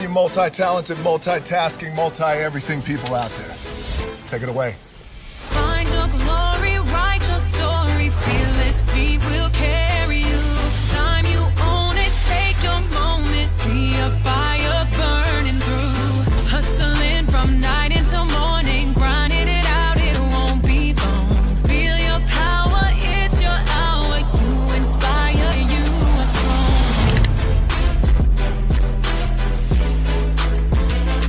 You multi-talented, multitasking, multi-everything people out there. Take it away. Find your glory, write your story, fearless feet will carry you. Time you own it, take your moment, be a fire burning through. Hustling from night until morning, grinding it out, it won't be long. Feel your power, it's your hour, you inspire, you are strong.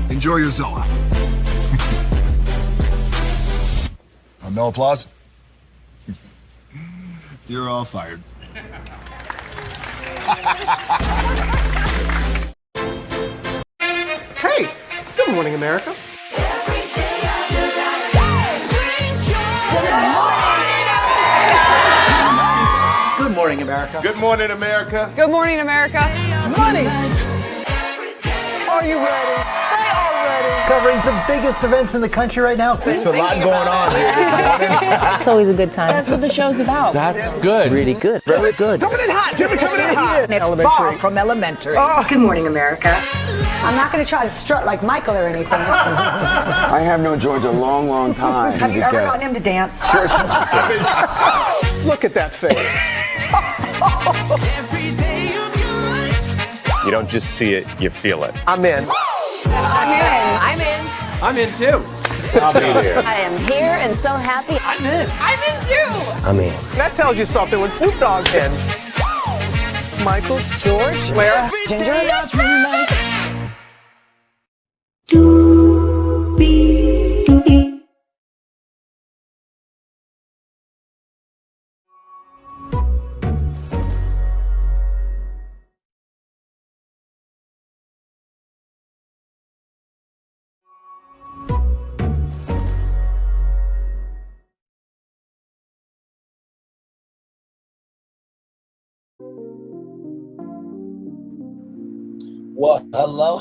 Enjoy your Zoa. No applause? You're all fired. Hey, good morning, America. Good morning, America. Good morning, America. Good morning, America. Money. Are you ready? They are ready. Covering the biggest events in the country right now. There's a lot going on here this morning. It's always a good time. That's what the show's about. That's good. Really good. Very good. Coming in hot. Jimmy coming in hot. It's far from elementary. Good morning, America. I'm not going to try to strut like Michael or anything. I have known George a long, long time. Have you ever gotten him to dance? Look at that face. You don't just see it, you feel it. I'm in. I'm in. I'm in too. I'll be there. I am here and so happy. I'm in. I'm in too. I'm in. That tells you something when Snoop Dogg's in. Michael, George, Lara, Ginger. Well, hello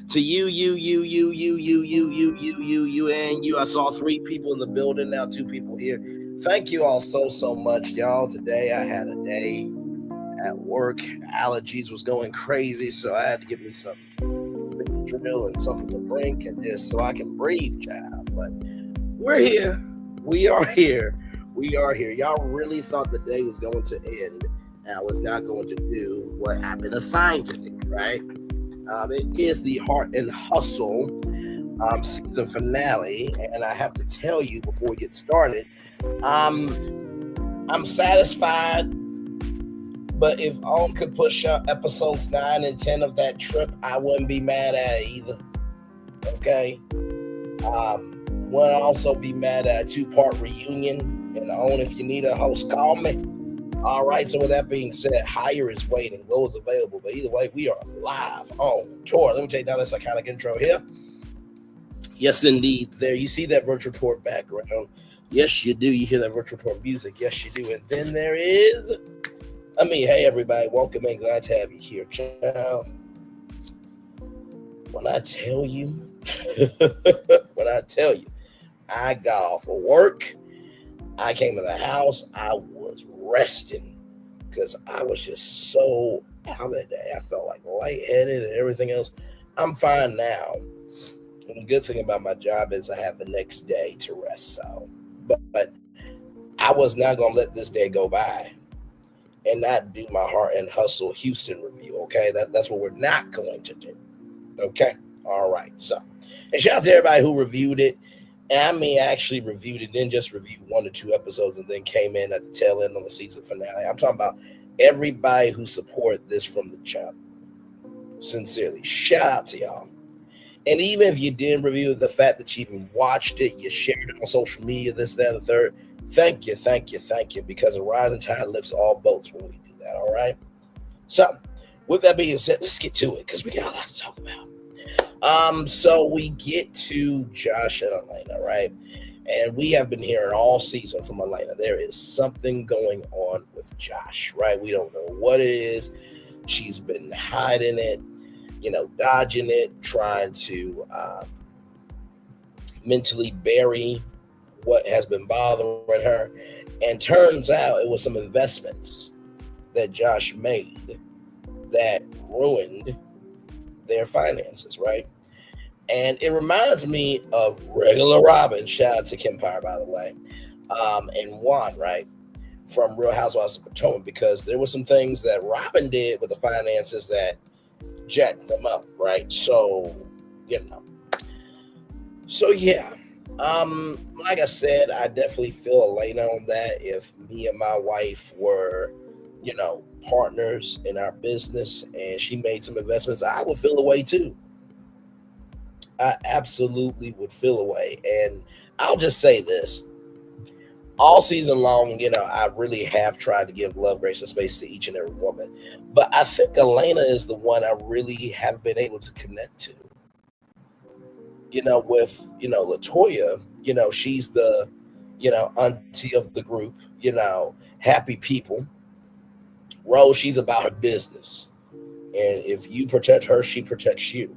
to you, and you. I saw 3 people in the building, now 2 people here. Thank you all so much, y'all. Today I had a day at work. Allergies was going crazy, so I had to give me some Benadryl and something to drink, and just so I can breathe, child. But we're here. We are here. Y'all really thought the day was going to end. I was not going to do what I've been assigned to do, right? It is the Heart and Hustle season finale, and I have to tell you before we get started, I'm satisfied, but if OWN could push up episodes 9 and 10 of that trip, I wouldn't be mad at it either, okay? Wouldn't also be mad at a 2-part reunion, and OWN, if you need a host, call me. All right, so with that being said, Higher is waiting, Low is available, but either way, we are live on tour. Let me take down this iconic intro here. Yes, indeed. There, you see that virtual tour background. Yes, you do. You hear that virtual tour music. Yes, you do. And then there is, hey, everybody, welcome and glad to have you here, child. When I tell you, I got off of work, I came to the house, I was resting because I was just so out that day. I felt like lightheaded and everything else. I'm fine now. And the good thing about my job is I have the next day to rest. So, but I was not going to let this day go by and not do my Heart and Hustle Houston review. Okay. That's what we're not going to do. Okay. All right. So, and shout out to everybody who reviewed it. And I actually reviewed it, didn't just review 1 or 2 episodes and then came in at the tail end on the season finale. I'm talking about everybody who supported this from the jump. Sincerely, shout out to y'all. And even if you didn't review it, the fact that you even watched it, you shared it on social media, this, that, and the third, thank you, because a rising tide lifts all boats when we do that, all right? So, with that being said, let's get to it, because we got a lot to talk about. So we get to Josh and Alania, right? And we have been hearing all season from Alania. There is something going on with Josh, right? We don't know what it is. She's been hiding it, dodging it, trying to mentally bury what has been bothering her. And turns out it was some investments that Josh made that ruined their finances, right? And it reminds me of regular Robin. Shout out to Kim Pyre, by the way, and Juan, right, from Real Housewives of Potomac, because there were some things that Robin did with the finances that jacked them up, right? So, yeah. Like I said, I definitely feel Elena on that. If me and my wife were, partners in our business and she made some investments, I would feel away too. I absolutely would feel away. And I'll just say this. All season long, I really have tried to give love, grace, and space to each and every woman. But I think Elena is the one I really have been able to connect to. With, Latoya, she's the, auntie of the group, happy people. Rose, she's about her business. And if you protect her, she protects you.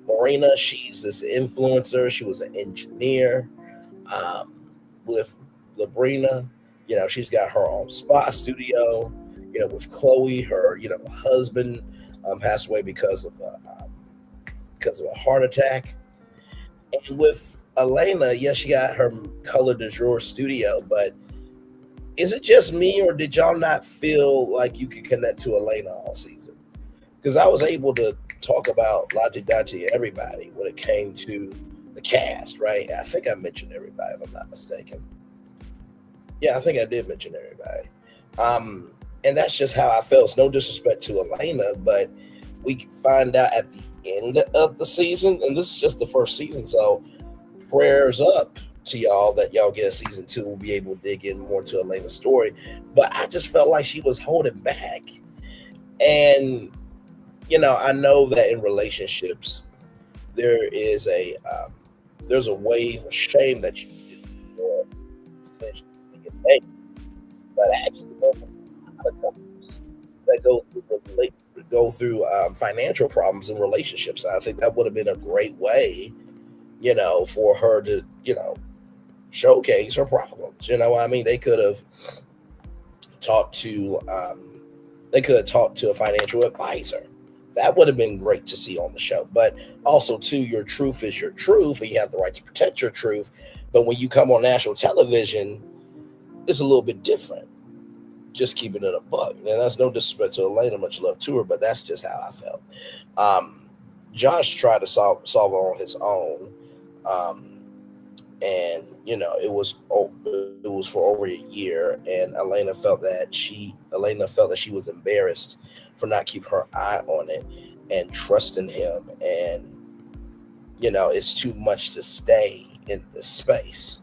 Murenna, she's this influencer. She was an engineer. With Lebrina, she's got her own spa studio. With Chloe, her, husband passed away because of a heart attack. And with Elena, she got her Color du Jour studio, but is it just me, or did y'all not feel like you could connect to Elena all season? Because I was able to talk about Logic Dachi everybody when it came to the cast, right? I think I mentioned everybody, if I'm not mistaken. Yeah, I think I did mention everybody. And that's just how I felt. It's no disrespect to Elena, but we find out at the end of the season, and this is just the first season, so prayers up to y'all that y'all get a season 2. We'll be able to dig in more to Elena's story. But I just felt like she was holding back. And, I know that in relationships, there's a wave of shame that you do for decisions to get made. But actually, that go through financial problems in relationships. I think that would have been a great way, for her to, showcase her problems. They could have talked to a financial advisor. That would have been great to see on the show. But also, too, your truth is your truth, and you have the right to protect your truth. But when you come on national television, it's a little bit different. Just keeping it a buck. And that's no disrespect to Elena, much love to her, but that's just how I felt. Josh tried to solve it on his own. And it was for over a year, and Elena felt that she was embarrassed for not keeping her eye on it and trusting him. And it's too much to stay in this space.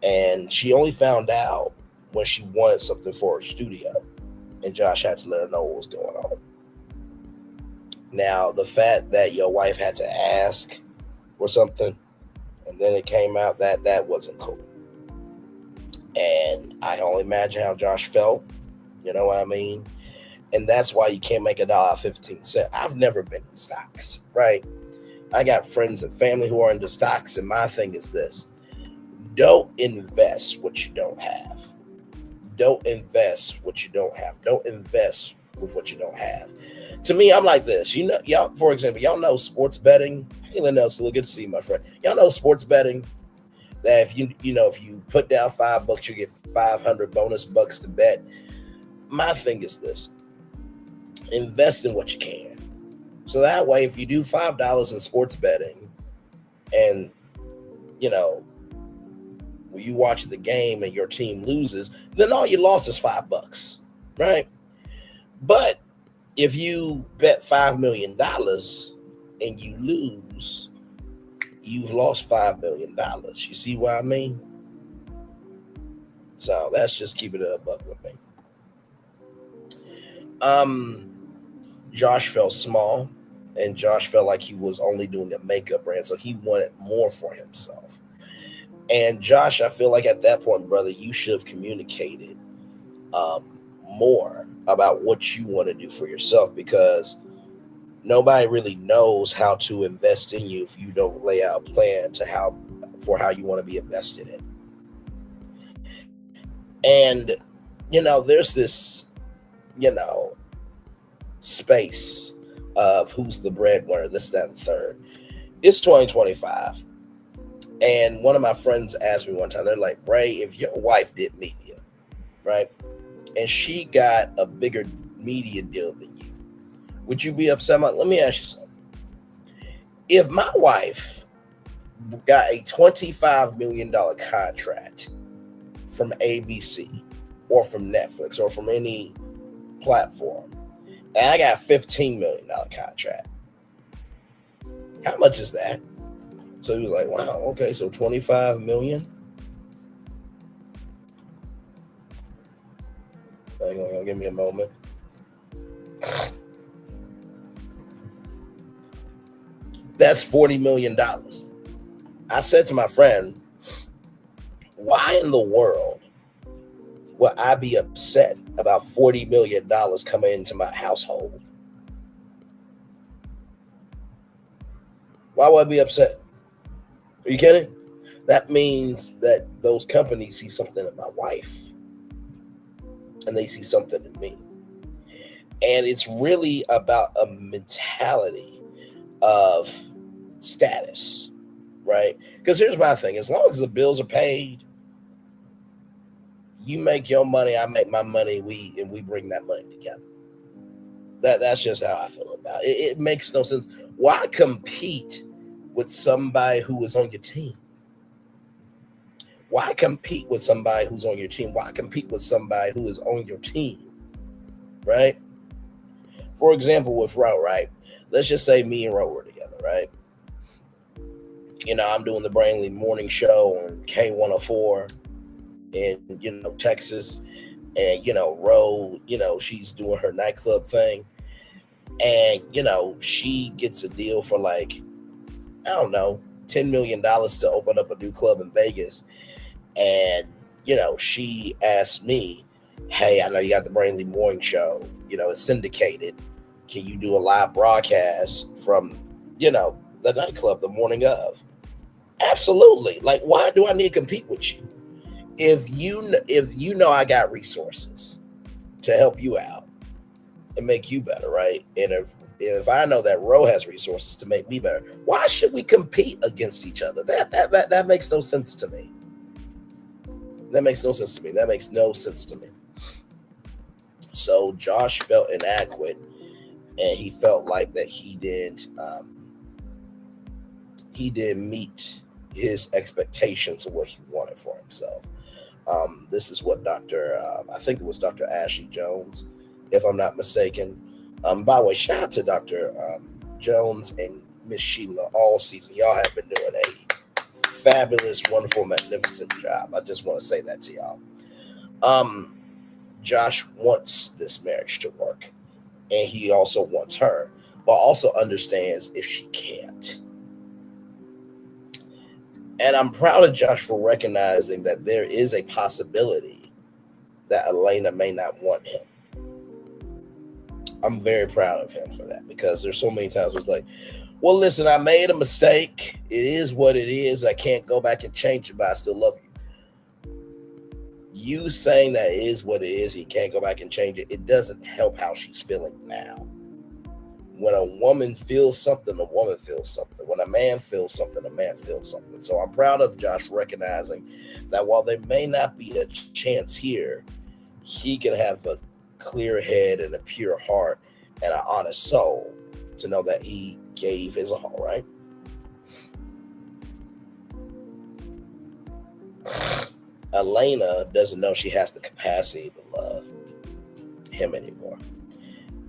And she only found out when she wanted something for her studio, and Josh had to let her know what was going on. Now, the fact that your wife had to ask for something, and then it came out that wasn't cool. And I can only imagine how Josh felt. You know what I mean? And that's why you can't make $1.15. I've never been in stocks, right? I got friends and family who are into stocks, and my thing is this: don't invest what you don't have. Don't invest what you don't have. Don't invest with what you don't have. To me, I'm like this. Y'all, for example, y'all know sports betting. Hey, Nelson, good to see you, my friend. Y'all know sports betting, that if you put down $5, you get 500 bonus bucks to bet. My thing is this: invest in what you can. So that way, if you do $5 in sports betting, and when you watch the game and your team loses, then all you lost is $5, right? But if you bet $5 million and you lose, you've lost $5 million. You see what I mean? So that's just keeping it a buck with me. Josh felt small, and Josh felt like he was only doing a makeup brand, so he wanted more for himself. And Josh, I feel like at that point, brother, you should have communicated more about what you want to do for yourself, because nobody really knows how to invest in you if you don't lay out a plan for how you want to be invested in. And, there's this, space of who's the breadwinner, this, that, and the third. It's 2025. And one of my friends asked me one time, they're like, Ray, if your wife did media, right, and she got a bigger media deal than you, would you be upset? Let me ask you something. If my wife got a $25 million contract from ABC or from Netflix or from any platform, and I got a $15 million contract, how much is that? So he was like, wow, okay, so 25 million. Hang on, give me a moment. That's $40 million. I said to my friend, why in the world would I be upset about $40 million coming into my household? Why would I be upset? Are you kidding? That means that those companies see something in my wife and they see something in me. And it's really about a mentality of status, right? Because here's my thing. As long as the bills are paid, you make your money, I make my money, we bring that money together. That's just how I feel about it. It makes no sense. Why compete with somebody who is on your team? Why compete with somebody who's on your team? Why compete with somebody who is on your team, right? For example, with Ro, right? Let's just say me and Ro were together, right? You know, I'm doing the Brainly morning show on K104 in, Texas. And, Ro, she's doing her nightclub thing. And, she gets a deal for like, I don't know, $10 million to open up a new club in Vegas. And, she asked me, hey, I know you got the Brainly morning show, it's syndicated. Can you do a live broadcast from, the nightclub the morning of? Absolutely. Like, why do I need to compete with you? If you know I got resources to help you out and make you better, right? And if I know that Ro has resources to make me better, why should we compete against each other? That makes no sense to me. That makes no sense to me. That makes no sense to me. So Josh felt inadequate, and he felt like that he didn't meet his expectations of what he wanted for himself. This is what I think it was Dr. Ashley Jones, if I'm not mistaken. By the way, shout out to Dr. Jones and Miss Sheila all season. Y'all have been doing a fabulous, wonderful, magnificent job. I just want to say that to y'all. Josh wants this marriage to work, and he also wants her, but also understands if she can't. And I'm proud of Josh for recognizing that there is a possibility that Alania may not want him. I'm very proud of him for that, because there's so many times where it's like, well, listen, I made a mistake. It is what it is. I can't go back and change it, but I still love you. You saying that it is what it is, he can't go back and change it, it doesn't help how she's feeling now. When a woman feels something, a woman feels something. When a man feels something, a man feels something. So I'm proud of Josh recognizing that while there may not be a chance here, he can have a clear head and a pure heart and an honest soul to know that he gave his all, right? Alania doesn't know she has the capacity to love him anymore.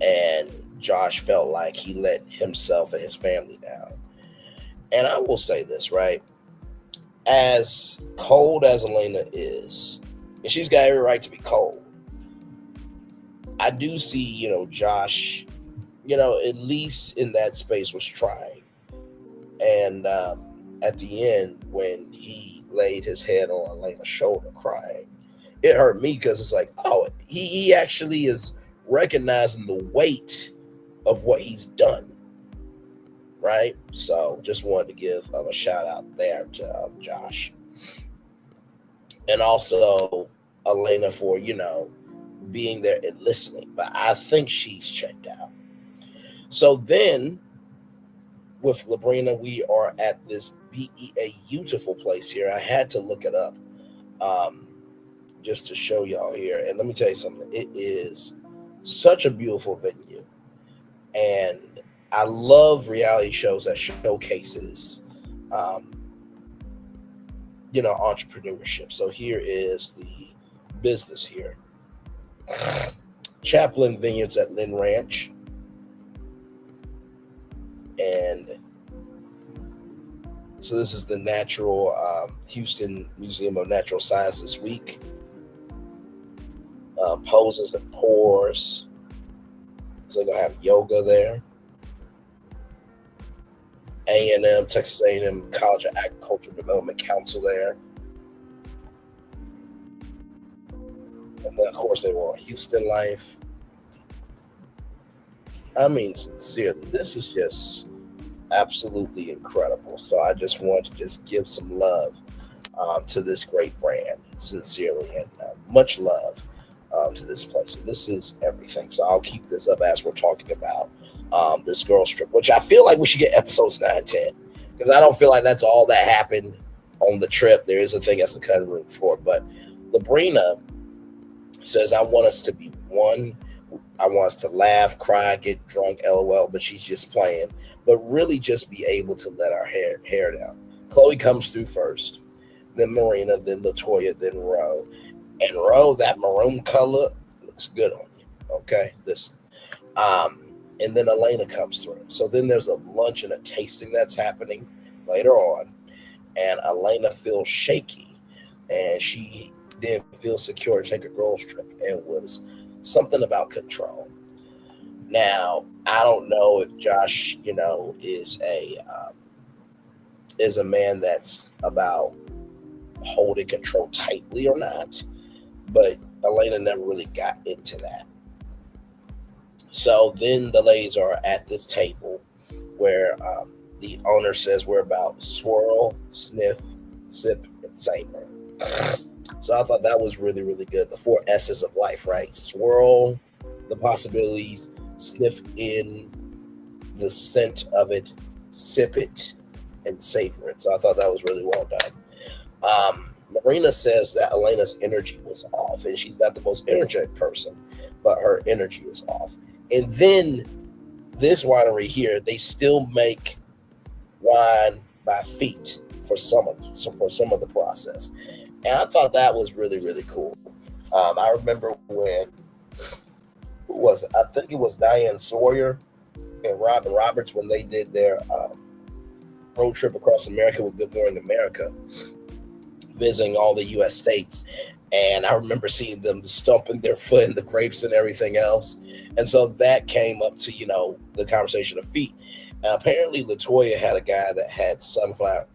And Josh felt like he let himself and his family down. And I will say this, right? As cold as Alania is, and she's got every right to be cold, I do see, Josh, at least in that space was trying. And at the end, when he laid his head on Alania's shoulder crying, it hurt me, because it's like, oh, he actually is recognizing the weight of what he's done, right? So just wanted to give a shout out there to Josh. And also Alania for, being there and listening. But I think she's checked out. So then with Lebrina, we are at this beautiful place here. I had to look it up just to show y'all here. And let me tell you something. It is such a beautiful venue. And I love reality shows that showcases, entrepreneurship. So here is the business here. Chaplin Vineyards at Lynn Ranch. And so this is the natural Houston Museum of Natural Science this week. Poses and pours. So they're gonna have yoga there. A&M, Texas A&M College of Agricultural Development Council there. And then of course they were on Houston Life. I mean, sincerely, this is just absolutely incredible. So I just want to just give some love to this great brand, sincerely, and much love to this place. And this is everything. So I'll keep this up as we're talking about this girls trip, which I feel like we should get episodes 9 and 10, because I don't feel like that's all that happened on the trip. There is a thing that's the cutting room floor. But Lebrina says, I want us to be one. I want us to laugh, cry, get drunk, LOL, but she's just playing. But really just be able to let our hair down. Chloe comes through first, then Marina, then LaToya, then Ro. And Ro, that maroon color looks good on you. Okay, listen. And then Elena comes through. So then there's a lunch and a tasting that's happening later on. And Elena feels shaky. And she didn't feel secure to take a girls trip. And was something about control. Now, I don't know if Josh, is a man that's about holding control tightly or not. But Elena never really got into that. So then the ladies are at this table where the owner says we're about swirl, sniff, sip, and savor. So I thought that was really, really good. The 4 S's of life, right? Swirl, the possibilities, sniff in the scent of it, sip it, and savor it. So I thought that was really well done. Marina says that Elena's energy was off, and she's not the most energetic person, but her energy is off. And then this winery here, they still make wine by feet for some of the process. And I thought that was really, really cool. I remember when, who was it? I think it was Diane Sawyer and Robin Roberts when they did their road trip across America with Good Morning America, visiting all the U.S. states. And I remember seeing them stomping their foot in the grapes and everything else. And so that came up to, the conversation of feet. And apparently LaToya had a guy that had sunflower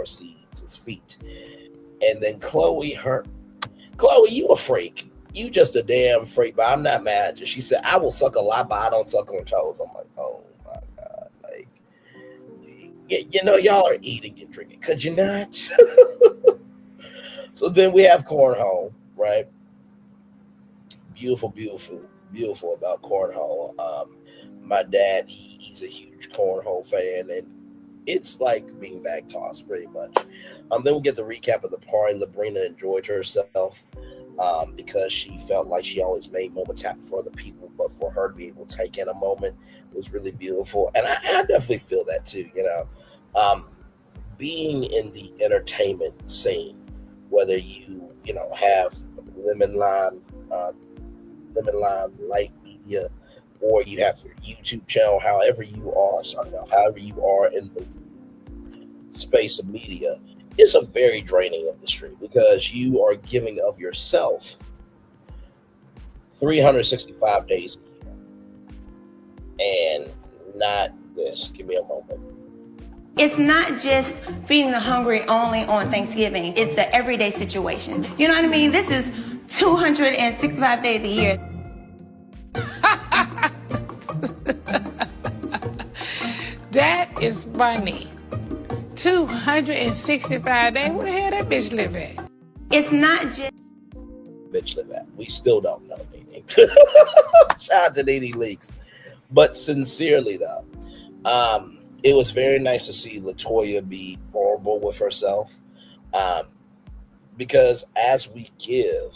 seeds as feet. And then Chloe, you a freak. You just a damn freak, but I'm not mad at you. She said, I will suck a lot, but I don't suck on toes. I'm like, oh my God. Like, y'all are eating and drinking. Could you not? So then we have cornhole, right? Beautiful, beautiful, beautiful about cornhole. My dad, he's a huge cornhole fan, and it's like being bag tossed pretty much. Then we get the recap of the party. Lebrina enjoyed herself because she felt like she always made moments happen for other people, but for her to be able to take in a moment was really beautiful. And I definitely feel that too, being in the entertainment scene, whether you have lemon lime light media, or you have your YouTube channel, however you are in the space of media, it's a very draining industry because you are giving of yourself 365 days a year. And not this. Give me a moment. It's not just feeding the hungry only on Thanksgiving. It's an everyday situation. You know what I mean? This is 265 days a year. That is funny. 265 days? Where the hell that bitch live at? It's not just... Bitch live at. We still don't know, Nene. Shout out to Nene Leaks. But sincerely though, it was very nice to see Latoya be vulnerable with herself, because as we give,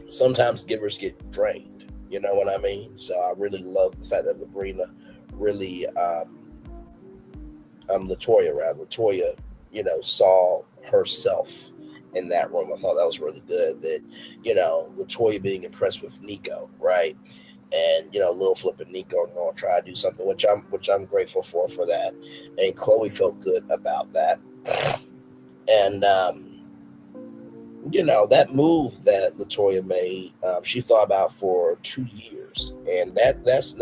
sometimes givers get drained. You know what I mean? So I really love the fact that Lebrina really, Latoya, you know, saw herself in that room. I thought that was really good. That, you know, Latoya being impressed with Nico, right? And, you know, little flipping Nico and gonna try to do something, which I'm grateful for that. And Chloe felt good about that. And you know, that move that Latoya made, she thought about for 2 years, and that's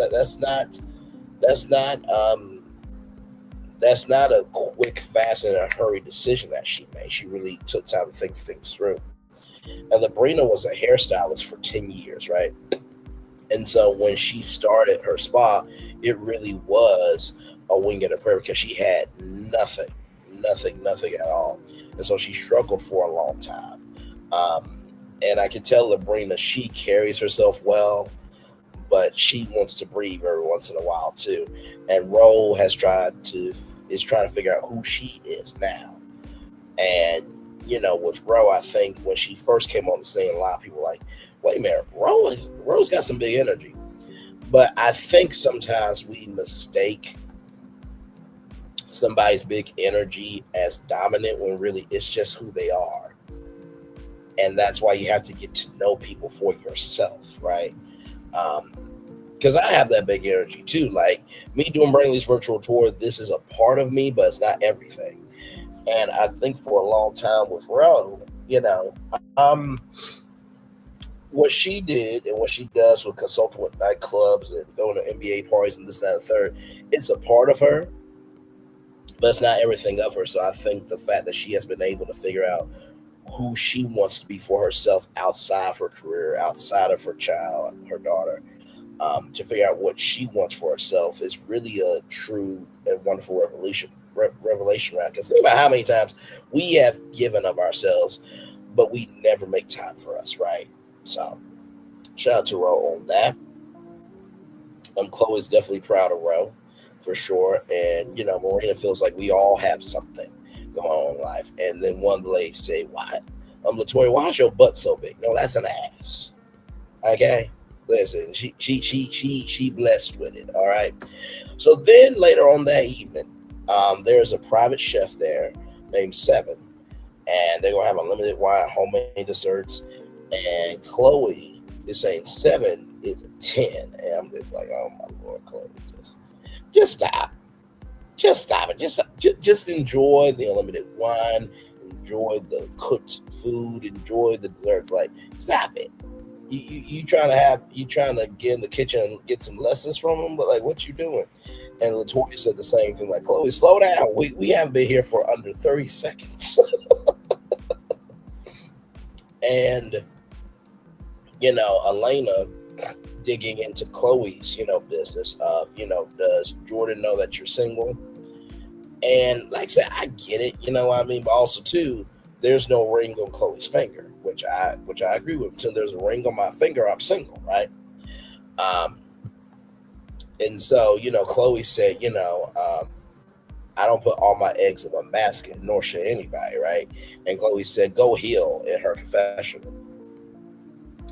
not a quick, fast, and a hurry decision that she made. She really took time to think things through. And Lebrina was a hairstylist for 10 years, right? And so when she started her spa, it really was a wing and a prayer, because she had nothing at all. And so she struggled for a long time. And I can tell Lebrina, she carries herself well, but she wants to breathe every once in a while too. And Ro is trying to figure out who she is now. And, you know, with Ro, I think when she first came on the scene, a lot of people were like, wait a minute, Ro's got some big energy. But I think sometimes we mistake somebody's big energy as dominant when really it's just who they are. And that's why you have to get to know people for yourself, right? Because I have that big energy too. Like me doing Brainley's virtual tour, this is a part of me, but it's not everything. And I think for a long time with Ro, you know, what she did and what she does with consulting with nightclubs and going to NBA parties and this, that, and the third, it's a part of her, but it's not everything of her. So I think the fact that she has been able to figure out who she wants to be for herself outside of her career, outside of her child, her daughter, to figure out what she wants for herself is really a true and wonderful revelation, right? Because think about how many times we have given of ourselves, but we never make time for us, right? So shout out to Ro on that. Chloe's definitely proud of Ro, for sure. And, you know, Murenna feels like we all have something going on in life. And then one of the ladies say, why? Latoya, why is your butt so big? No, that's an ass. Okay? Listen, she blessed with it, all right? So then later on that evening, there's a private chef there named Seven, and they're going to have unlimited wine, homemade desserts, and Chloe is saying 7 is a 10, and I'm just like, oh my Lord, Chloe, just stop. Just stop it. Just enjoy the unlimited wine, enjoy the cooked food, enjoy the desserts. Like, stop it. You trying to get in the kitchen and get some lessons from them, but like, what you doing? And Latoya said the same thing, like, Chloe, slow down. We haven't been here for under 30 seconds. And, you know, Elena digging into Chloe's, you know, business of, you know, does Jordan know that you're single? And like I said, I get it, you know what I mean? But also too, there's no ring on Chloe's finger, which I agree with. Until there's a ring on my finger, I'm single, right? And so, you know, Chloe said, you know, I don't put all my eggs in one basket, nor should anybody, right? And Chloe said, go heal, in her confessional.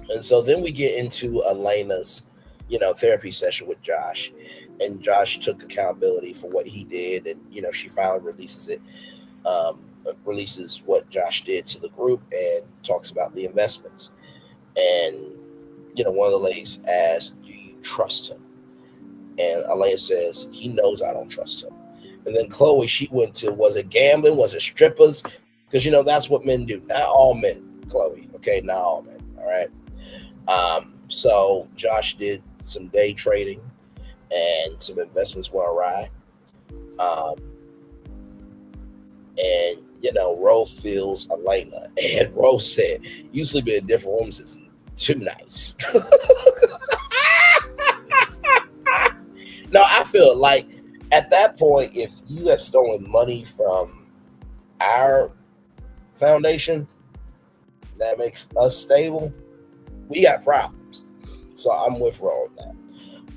And so then we get into Elena's, you know, therapy session with Josh. And Josh took accountability for what he did. And, you know, she finally releases what Josh did to the group and talks about the investments. And, you know, one of the ladies asked, do you trust him? And Alania says, he knows I don't trust him. And then Chloe, she went to, was it gambling? Was it strippers? Because, you know, that's what men do. Not all men, Chloe. Okay, not all men. All right. So Josh did some day trading and some investments went awry. And, you know, Ro feels Elena. And Ro said, you sleep in different rooms is too nice. No, I feel like at that point, if you have stolen money from our foundation that makes us stable, we got problems. So I'm with Ro on that.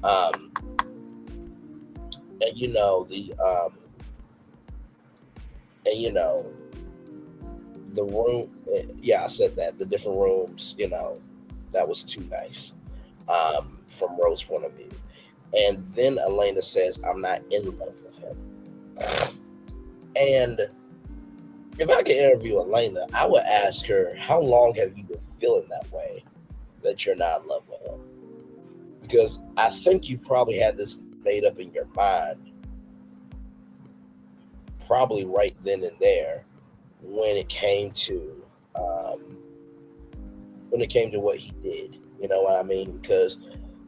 And you know the room. Yeah, I said that the different rooms. That was too nice. From Rose's point of view, and then Elena says, "I'm not in love with him." And if I could interview Elena, I would ask her, "How long have you been feeling that way, that you're not in love with him?" Because I think you probably had this made up in your mind, probably right then and there, when it came to what he did. You know what I mean? Because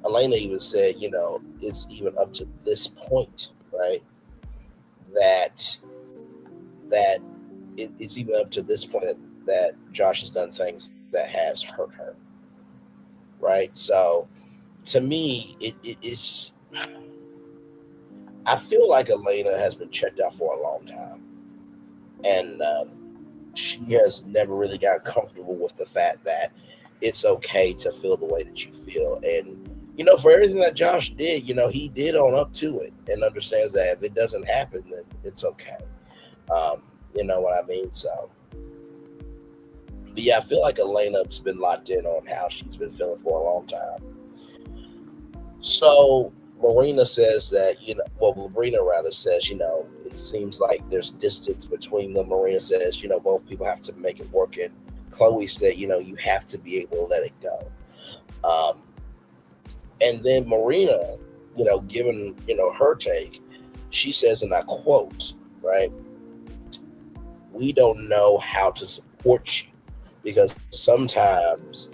Elena even said, it's even up to this point, right? That it's even up to this point that Josh has done things that has hurt her, right? So to me, it's. I feel like Elena has been checked out for a long time, and she has never really got comfortable with the fact that it's okay to feel the way that you feel. And, for everything that Josh did, he did own up to it and understands that if it doesn't happen, then it's okay. You know what I mean? So, but yeah, I feel like Elena's been locked in on how she's been feeling for a long time. So Murenna says that, Lebrina rather says, it seems like there's distance between them. Murenna says, both people have to make it work. And Chloe said, you have to be able to let it go. And then Murenna, given, her take, she says, and I quote, right, "We don't know how to support you because sometimes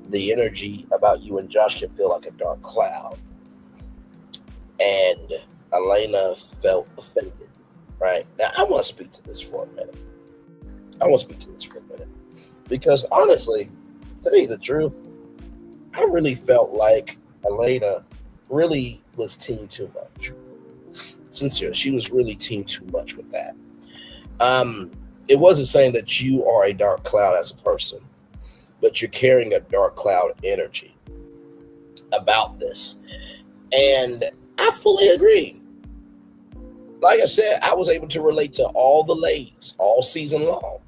the energy about you and Josh can feel like a dark cloud." And Elena felt offended, right? Now, I want to speak to this for a minute. Because honestly, to tell you the truth, I really felt like Elena really was team too much. Sincerely, she was really team too much with that. It wasn't saying that you are a dark cloud as a person, but you're carrying a dark cloud energy about this. And I fully agree. Like I said, I was able to relate to all the ladies all season long.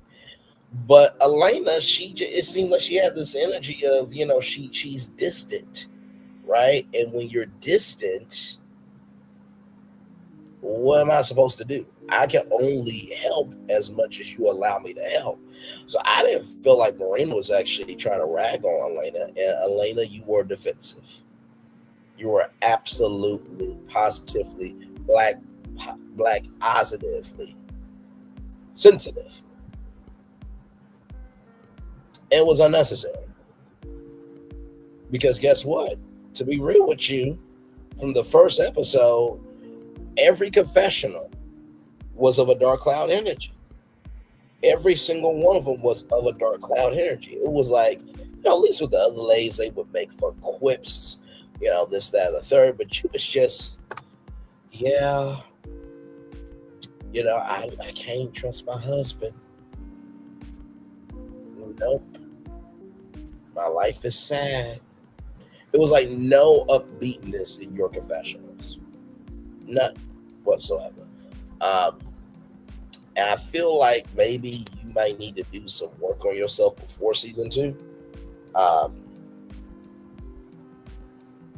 But Elena, it seemed like she had this energy of, she's distant, right? And when you're distant, what am I supposed to do? I can only help as much as you allow me to help. So I didn't feel like Murenna was actually trying to rag on Elena. And Elena, you were defensive. You were absolutely, positively, black positively sensitive. It was unnecessary. Because guess what? To be real with you, from the first episode, every confessional was of a dark cloud energy. Every single one of them was of a dark cloud energy. It was like, at least with the other ladies, they would make fun quips, this, that, and the third. But you was just, I can't trust my husband. Nope. My life is sad. It was like no upbeatness in your confessionals. None whatsoever. And I feel like maybe you might need to do some work on yourself before season 2.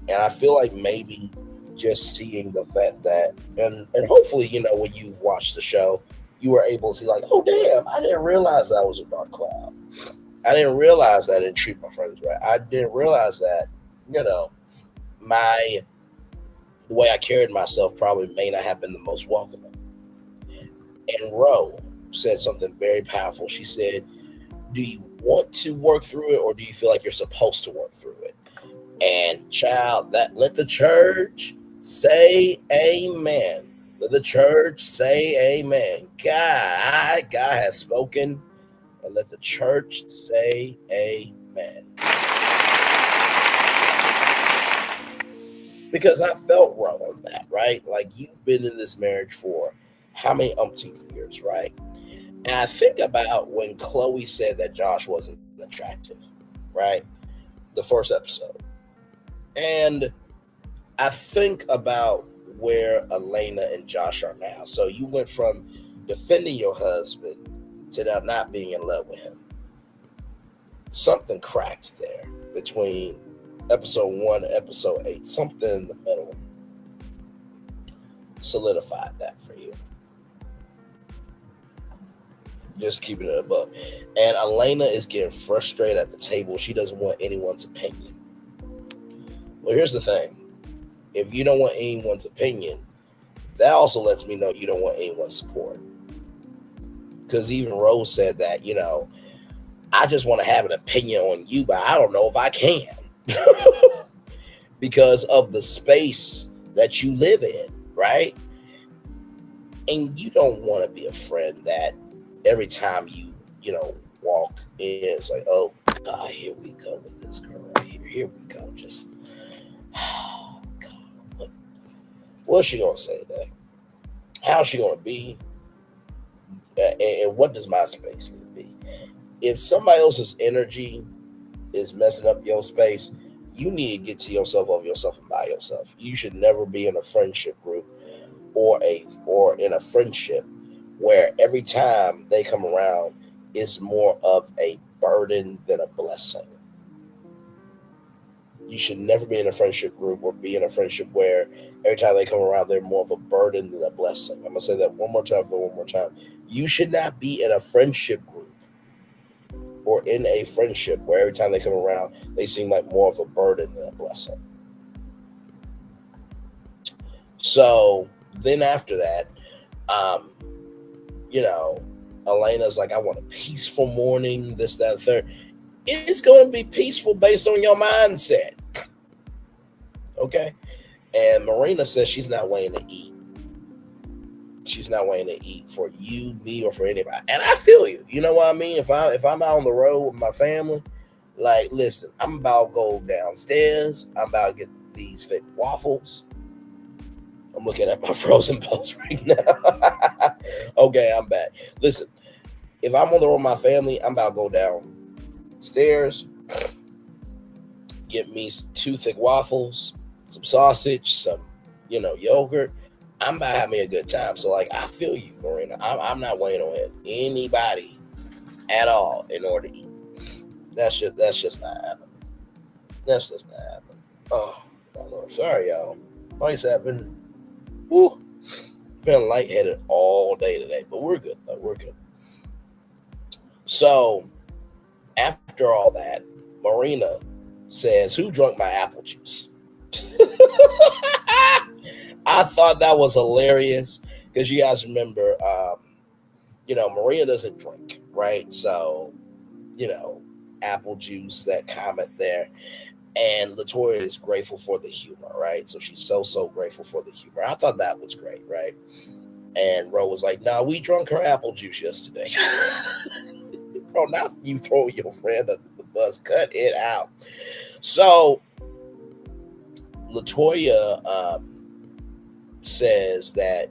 And I feel like maybe just seeing the fact that, and hopefully, when you've watched the show, you were able to like, oh, damn, I didn't realize that was a dark cloud. I didn't realize that I didn't treat my friends right. I didn't realize that, the way I carried myself probably may not have been the most welcoming. And Ro said something very powerful. She said, do you want to work through it or do you feel like you're supposed to work through it? And child, let the church say amen. Let the church say amen. God has spoken, and let the church say amen. Because I felt wrong on that, right? Like, you've been in this marriage for how many umpteen years, right? And I think about when Chloe said that Josh wasn't attractive, right? The first episode. And I think about where Elena and Josh are now. So you went from defending your husband to now not being in love with him. Something cracked there between episode 1 and episode 8. Something in the middle solidified that for you. Just keeping it above. And Elena is getting frustrated at the table. She doesn't want anyone's opinion. Well, here's the thing. If you don't want anyone's opinion, that also lets me know you don't want anyone's support. Because even Rose said that, I just want to have an opinion on you, but I don't know if I can. Because of the space that you live in, right? And you don't want to be a friend that every time you walk in, it's like, oh, God, here we go with this girl right here. Here we go. Just, oh, God. What's she going to say today? How's she going to be? And what does my space need to be? If somebody else's energy is messing up your space, you need to get to yourself of yourself and by yourself. You should never be in a friendship group or in a friendship where every time they come around, it's more of a burden than a blessing. You should never be in a friendship group or be in a friendship where every time they come around, they're more of a burden than a blessing. I'm going to say that one more time. You should not be in a friendship group or in a friendship where every time they come around, they seem like more of a burden than a blessing. So then after that, Elena's like, I want a peaceful morning, this, that, third. It's going to be peaceful based on your mindset. Okay? And Murenna says she's not waiting to eat. She's not waiting to eat for you, me, or for anybody. And I feel you. You know what I mean? If I'm out on the road with my family, like, listen, I'm about to go downstairs. I'm about to get these fake waffles. I'm looking at my frozen balls right now. Okay, I'm back. Listen, if I'm on the road with my family, I'm about to go downstairs, get me 2 thick waffles, some sausage, some, yogurt. I'm about to have me a good time. So, like, I feel you, Marina. I'm not waiting on anybody at all in order to eat. That's just not happening. That's just not happening. Oh, my Lord. Sorry, y'all. Like I said, feeling lightheaded all day today, but we're good, though. We're good. So, after all that, Murenna says, who drunk my apple juice? I thought that was hilarious because you guys remember, Murenna doesn't drink, right? So, apple juice, that comment there. And Latoya is grateful for the humor, right? So she's so grateful for the humor. I thought that was great, right? And Ro was like, "No, we drunk her apple juice yesterday." Bro, now you throw your friend under the bus. Cut it out. So Latoya says that,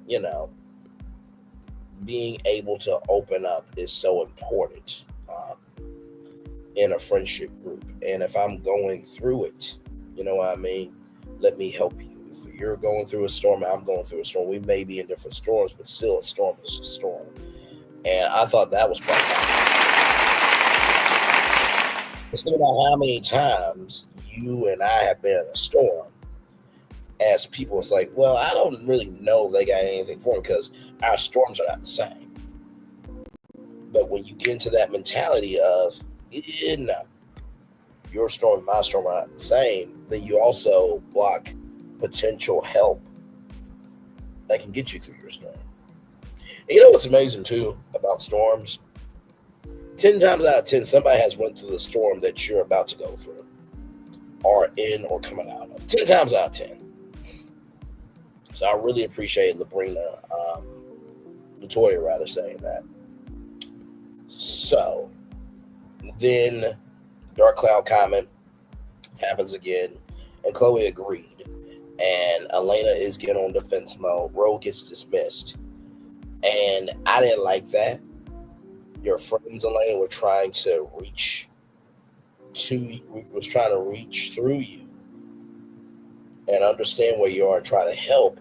being able to open up is so important in a friendship group. And if I'm going through it, you know what I mean? Let me help you. If you're going through a storm, I'm going through a storm. We may be in different storms, but still a storm is a storm. And I thought that was quite nice. Just think about how many times you and I have been in a storm. As people, it's like, well, I don't really know if they got anything for them because our storms are not the same. But when you get into that mentality of, your storm and my storm are not the same, then you also block potential help that can get you through your storm. And you know what's amazing too about storms? 10 times out of 10, somebody has went through the storm that you're about to go through, or in or coming out of. 10 times out of 10. So I really appreciate Lebrina, Latoya rather, saying that. So then Dark Cloud comment happens again, and Chloe agreed. And Elena is getting on defense mode. Ro gets dismissed. And I didn't like that. Your friends, Elena, were trying to reach through you and understand where you are and try to help.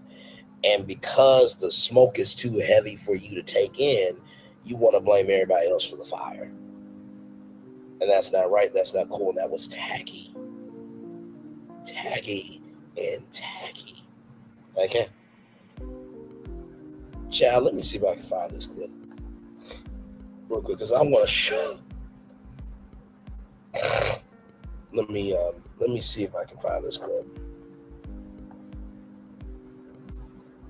And because the smoke is too heavy for you to take in, you want to blame everybody else for the fire. And that's not right. That's not cool. And that was tacky. Tacky and tacky. Okay? Child, let me see if I can find this clip real quick, because I want to show. Let me see if I can find this clip.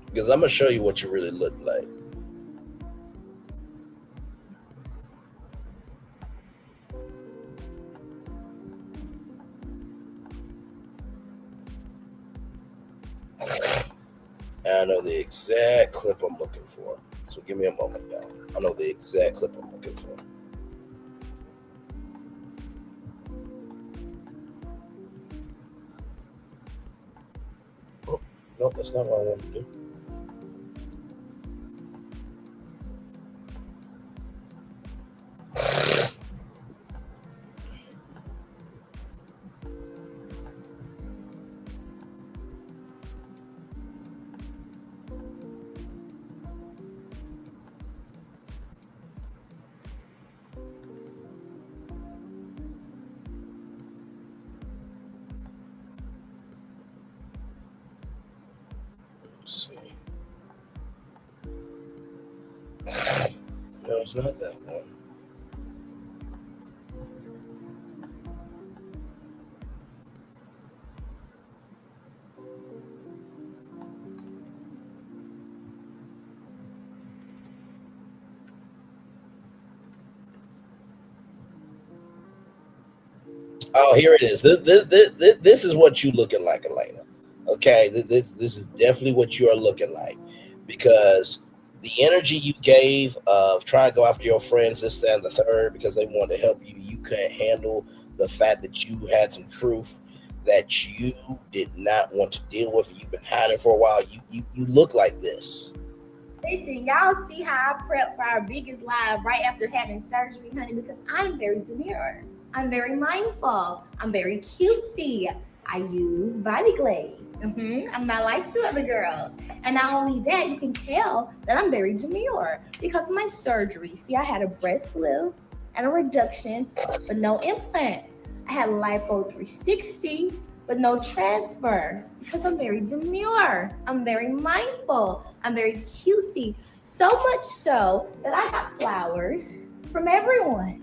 Because I'm going to show you what you really look like. I know the exact clip I'm looking for. So give me a moment, y'all. I know the exact clip I'm looking for. Oh, no, that's not what I want to do. Let's see. No, it's not that one. Oh, here it is. This is what you looking like, Elena. Okay, this is definitely what you are looking like, because the energy you gave of trying to go after your friends, this, that, and the third, because they wanted to help you, you couldn't handle the fact that you had some truth that you did not want to deal with. You've been hiding for a while. You look like this. Listen, y'all see how I prep for our biggest live right after having surgery, honey, because I'm very demure. I'm very mindful. I'm very cutesy. I use body glaze. I'm not like you other girls. And not only that, you can tell that I'm very demure because of my surgery. See, I had a breast lift and a reduction, but no implants. I had lipo 360, but no transfer because I'm very demure. I'm very mindful. I'm very cutesy. So much so that I have flowers from everyone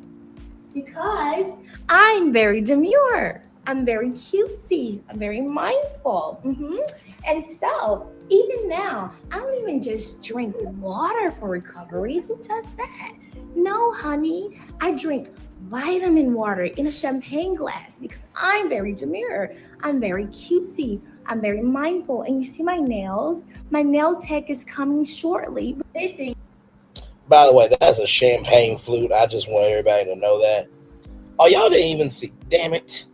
because I'm very demure. I'm very cutesy. I'm very mindful. And so, even now, I don't even just drink water for recovery. Who does that? No, honey. I drink vitamin water in a champagne glass because I'm very demure. I'm very cutesy. I'm very mindful. And you see my nails? My nail tech is coming shortly. Listen. By the way, that's a champagne flute. I just want everybody to know that. Oh, y'all didn't even see. Damn it.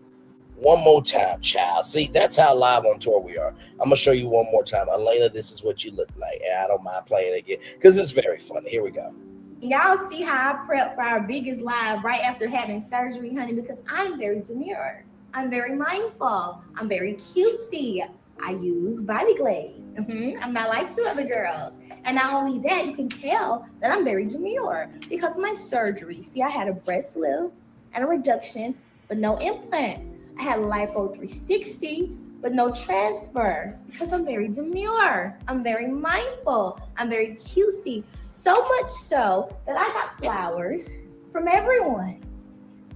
One more time, child. See, that's how live on tour we are. I'm going to show you one more time. Elena, this is what you look like. And I don't mind playing it again because it's very funny. Here we go. Y'all see how I prep for our biggest live right after having surgery, honey, because I'm very demure. I'm very mindful. I'm very cutesy. I use body glaze. I'm not like you other girls. And not only that, you can tell that I'm very demure because of my surgery. See, I had a breast lift and a reduction, but no implants. I had lipo 360, but no transfer because I'm very demure. I'm very mindful. I'm very cutesy. So much so that I got flowers from everyone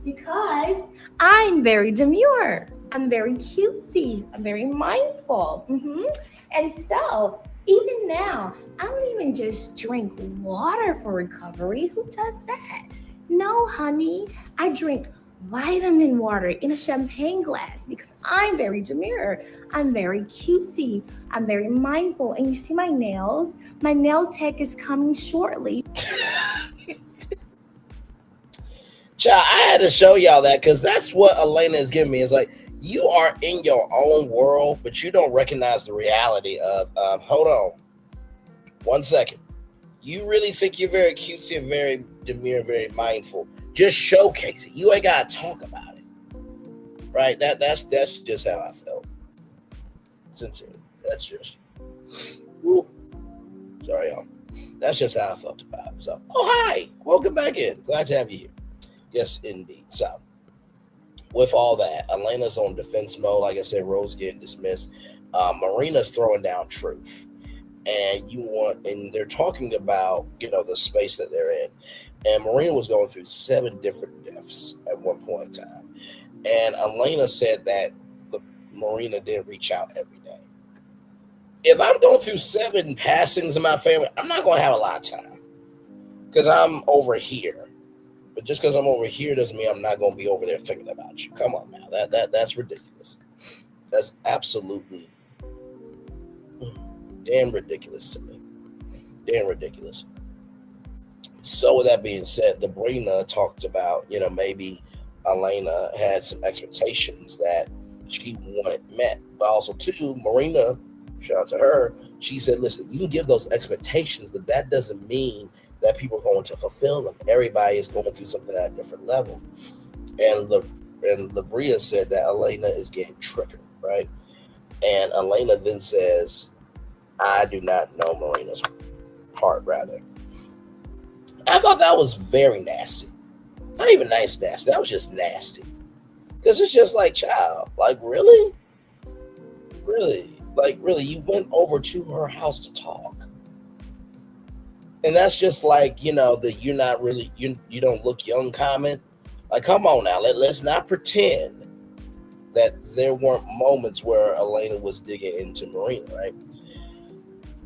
because I'm very demure. I'm very cutesy. I'm very mindful. And so, even now, I don't even just drink water for recovery. Who does that? No, honey. I drink vitamin water in a champagne glass because I'm very demure. I'm very cutesy. I'm very mindful. And you see my nails? My nail tech is coming shortly. Child, I had to show y'all that because that's what Elena is giving me. It's like, you are in your own world, but you don't recognize the reality of, hold on, 1 second. You really think you're very cutesy and very demure, very mindful. Just showcase it. You ain't got to talk about it. Right? That's just how I felt. Sincerely. That's just, woo. Sorry, y'all. That's just how I felt about it. So, oh, hi. Welcome back in. Glad to have you here. Yes, indeed. So, with all that, Elena's on defense mode. Like I said, Rose getting dismissed. Marina's throwing down truth. And they're talking about, the space that they're in. And Marina was going through 7 different deaths at one point in time. And Elena said that Marina did reach out every day. If I'm going through 7 passings in my family, I'm not going to have a lot of time because I'm over here. But just because I'm over here doesn't mean I'm not going to be over there thinking about you. Come on now, that's ridiculous. That's absolutely damn ridiculous to me. Damn ridiculous. So with that being said, Lebrina talked about, maybe Elena had some expectations that she wanted met. But also, too, Marina, shout out to her, she said, listen, you can give those expectations, but that doesn't mean that people are going to fulfill them. Everybody is going through something at a different level. And Lebrina said that Elena is getting triggered, right? And Elena then says, I do not know Marina's heart, rather. I thought that was very nasty. Not even nice nasty. That was just nasty. Because it's just like, child, like, really? Really? Like, really, you went over to her house to talk. And that's just like, the you're not really, you don't look young comment. Like, come on now. Let's not pretend that there weren't moments where Elena was digging into Marina, right?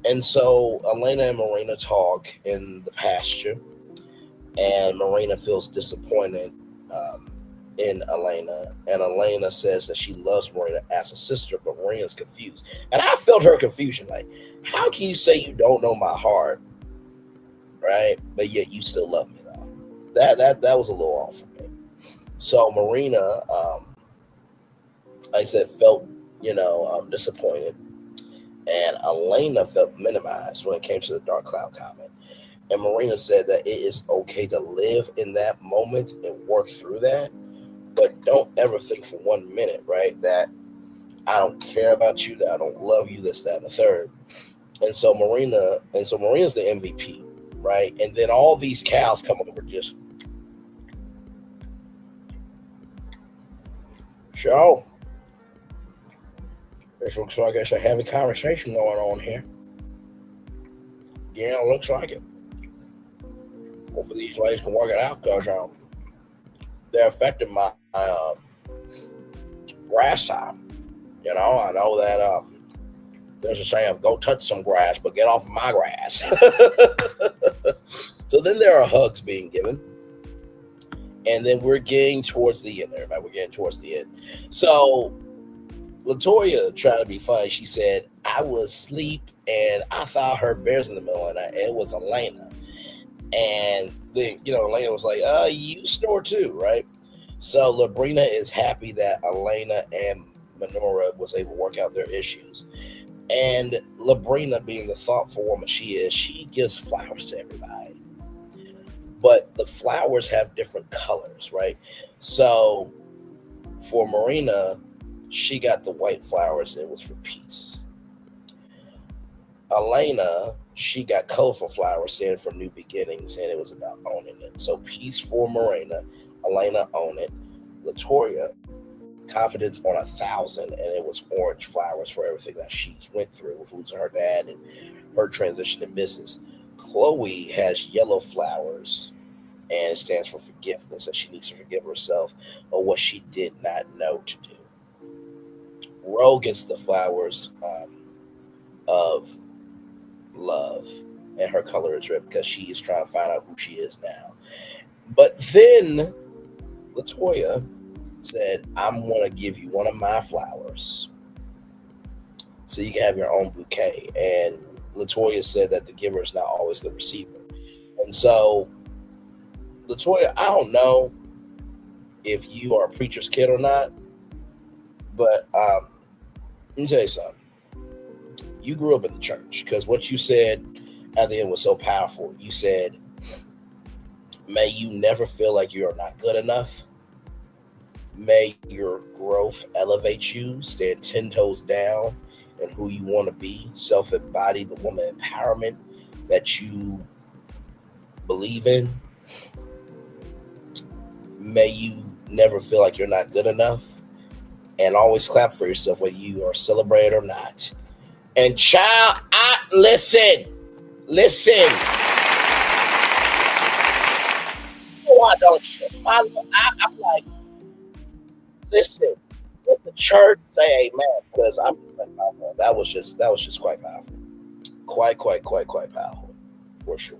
And so Elena and Marina talk in the pasture, and Marina feels disappointed in Elena, and Elena says that she loves Marina as a sister, but Marina's confused. And I felt her confusion, like, how can you say you don't know my heart, right? But yet you still love me, though. That was a little off for me. So Marina, I said, felt, disappointed. And Elena felt minimized when it came to the dark cloud comment. And Marina said that it is okay to live in that moment and work through that. But don't ever think for 1 minute, right, that I don't care about you, that I don't love you, this, that, and the third. And so Marina's the MVP, right? And then all these cows come over just, so this looks like it's a heavy conversation going on here. Yeah, it looks like it. Hopefully these ladies can work it out because they're affecting my grass time. I know that there's a saying of go touch some grass, but get off of my grass. So then there are hugs being given. And then we're getting towards the end, everybody. We're getting towards the end. So LaToya trying to be funny. She said, I was asleep and I thought I heard bears in the middle of the night. It was Elena. And then, Elena was like, you snore too, right? So Lebrina is happy that Elena and Menorah was able to work out their issues. And Lebrina, being the thoughtful woman she is, she gives flowers to everybody. But the flowers have different colors, right? So for Marina, she got the white flowers. It was for peace. Elena, she got colorful flowers standing for new beginnings, and it was about owning it. So peace for Marina. Elena, own it. LaToya, confidence on 1,000, and it was orange flowers for everything that she went through with losing her dad and her transition in business. Chloe has yellow flowers, and it stands for forgiveness, and she needs to forgive herself of what she did not know to do. Ro gets the flowers of love, and her color is red because she is trying to find out who she is now. But then LaToya said, I'm going to give you one of my flowers so you can have your own bouquet. And LaToya said that the giver is not always the receiver. And so, LaToya, I don't know if you are a preacher's kid or not, but let me tell you something. You grew up in the church, because what you said at the end was so powerful. You said, may you never feel like you are not good enough. May your growth elevate you, stand 10 toes down, and who you want to be, self-embodied, the woman empowerment that you believe in. May you never feel like you're not good enough, and always clap for yourself whether you are celebrated or not. And child, listen. Why don't you? I'm like, listen. Let the church say amen, because I'm just like, that was just quite powerful, quite powerful, for sure.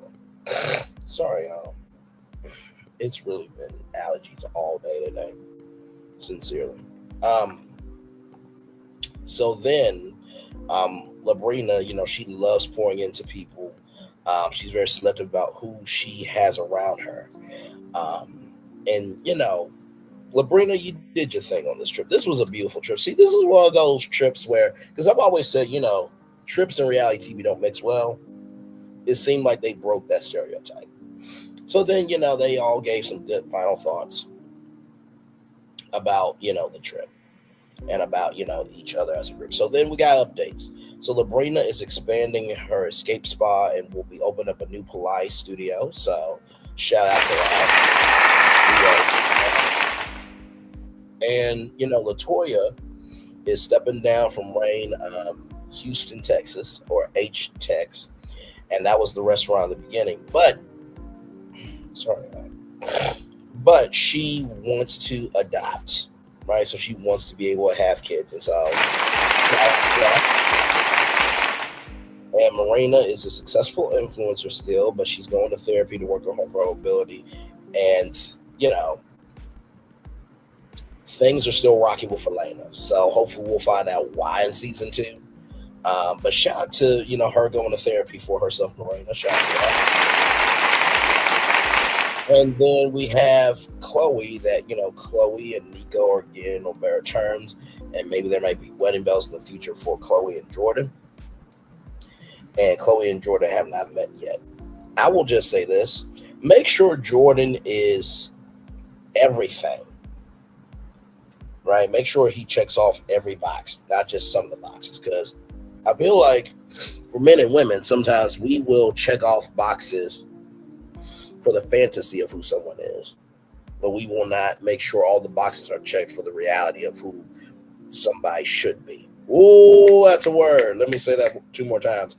Sorry, y'all. It's really been allergies all day today, sincerely. So then, Lebrina, she loves pouring into people. She's very selective about who she has around her. And Lebrina, you did your thing on this trip. This was a beautiful trip. See, this is one of those trips where, because I've always said, trips and reality TV don't mix well. It seemed like they broke that stereotype. So then, they all gave some good final thoughts about, the trip and about, each other as a group. So then we got updates. So Lebrina is expanding her escape spa and will be opening up a new Pilates studio. So shout out to that. And, Latoya is stepping down from Rain, Houston, Texas, or H-Tex. And that was the restaurant at the beginning. But she wants to adopt, right? So she wants to be able to have kids. And so, and Murenna is a successful influencer still, but she's going to therapy to work on her vulnerability. And, things are still rocky with Alania. So hopefully we'll find out why in season 2. But shout out to, her going to therapy for herself, Murenna. Shout out to that. And then we have Chloe, that, Chloe and Nico are getting on better terms. And maybe there might be wedding bells in the future for Chloe and Jordan. And Chloe and Jordan have not met yet. I will just say this. Make sure Jordan is everything. Right? Make sure he checks off every box, not just some of the boxes. Because I feel like for men and women, sometimes we will check off boxes for the fantasy of who someone is, but we will not make sure all the boxes are checked for the reality of who somebody should be. Oh, that's a word. Let me say that 2 more times.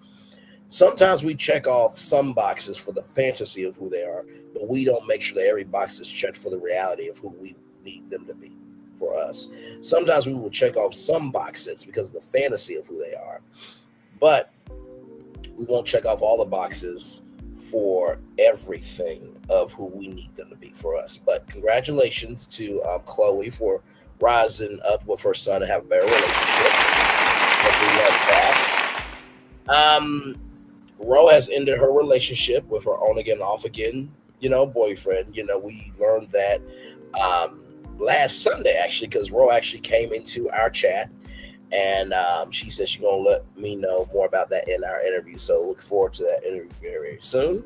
Sometimes we check off some boxes for the fantasy of who they are, but we don't make sure that every box is checked for the reality of who we need them to be for us. Sometimes we will check off some boxes because of the fantasy of who they are, but we won't check off all the boxes for everything of who we need them to be for us. But congratulations to Chloe for rising up with her son and have a better relationship. We love that. Ro has ended her relationship with her on again, off again, boyfriend. We learned that last Sunday, actually, because Ro actually came into our chat and she said she's going to let me know more about that in our interview. So look forward to that interview very, very soon.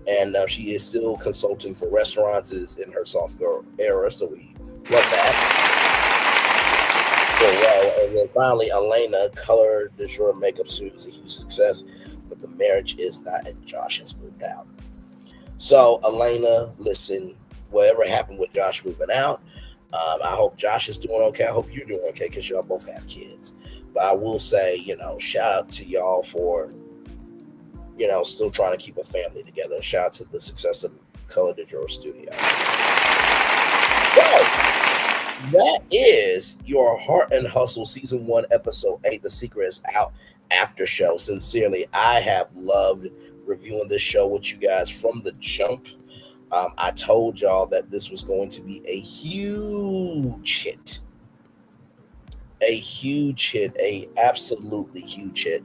And she is still consulting for restaurants, is in her soft girl era. So we love that. Well, and then finally, Alania, color de jour makeup suit is a huge success, but the marriage is not, and Josh has moved out. So Alania, listen, whatever happened with Josh moving out, I hope Josh is doing okay. I hope you're doing okay because y'all both have kids. But I will say, shout out to y'all for, still trying to keep a family together. Shout out to the success of Color de Jour Studio. Well, that is your Heart and Hustle Season 1, Episode 8. The Secret is Out after show. Sincerely, I have loved reviewing this show with you guys from the jump. I told y'all that this was going to be a huge hit. A huge hit. A absolutely huge hit.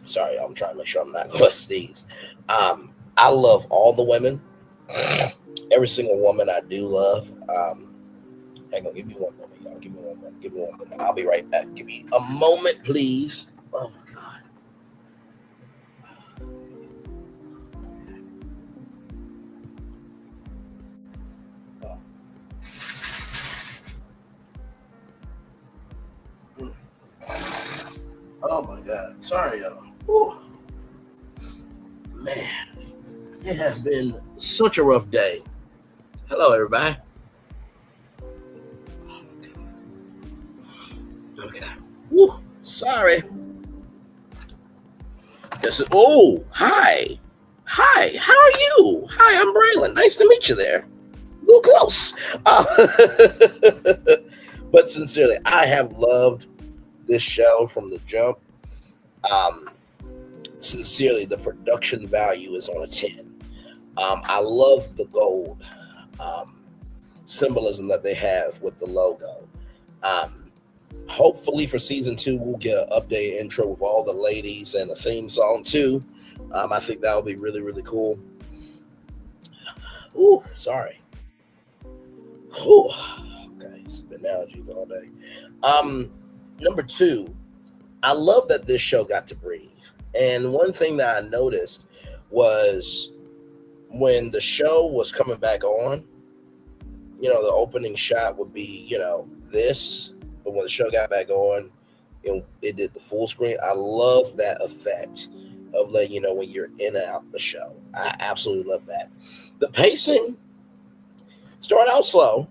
Sorry, I'm trying to make sure I'm not going to sneeze. I love all the women. Every single woman I do love. Hang on, give me one moment, y'all. Give me one moment. I'll be right back. Give me a moment, please. Oh, my God. Oh my God. Sorry, y'all. Whew. Man, it has been such a rough day. Hello, everybody. Okay. Whew. Sorry. Oh, hi. Hi, how are you? Hi, I'm Braylon. Nice to meet you there. A little close. But sincerely, I have loved this show from the jump. Sincerely, the production value is on a 10. I love the gold symbolism that they have with the logo. Hopefully for season 2, we'll get an updated intro with all the ladies and a theme song too. I think that would be really, really cool. Ooh, sorry. Ooh, okay, it's been allergies all day. Number 2, I love that this show got to breathe. And one thing that I noticed was when the show was coming back on, the opening shot would be, this. But when the show got back on, it did the full screen. I love that effect of letting you know when you're in and out the show. I absolutely love that. The pacing started out slow.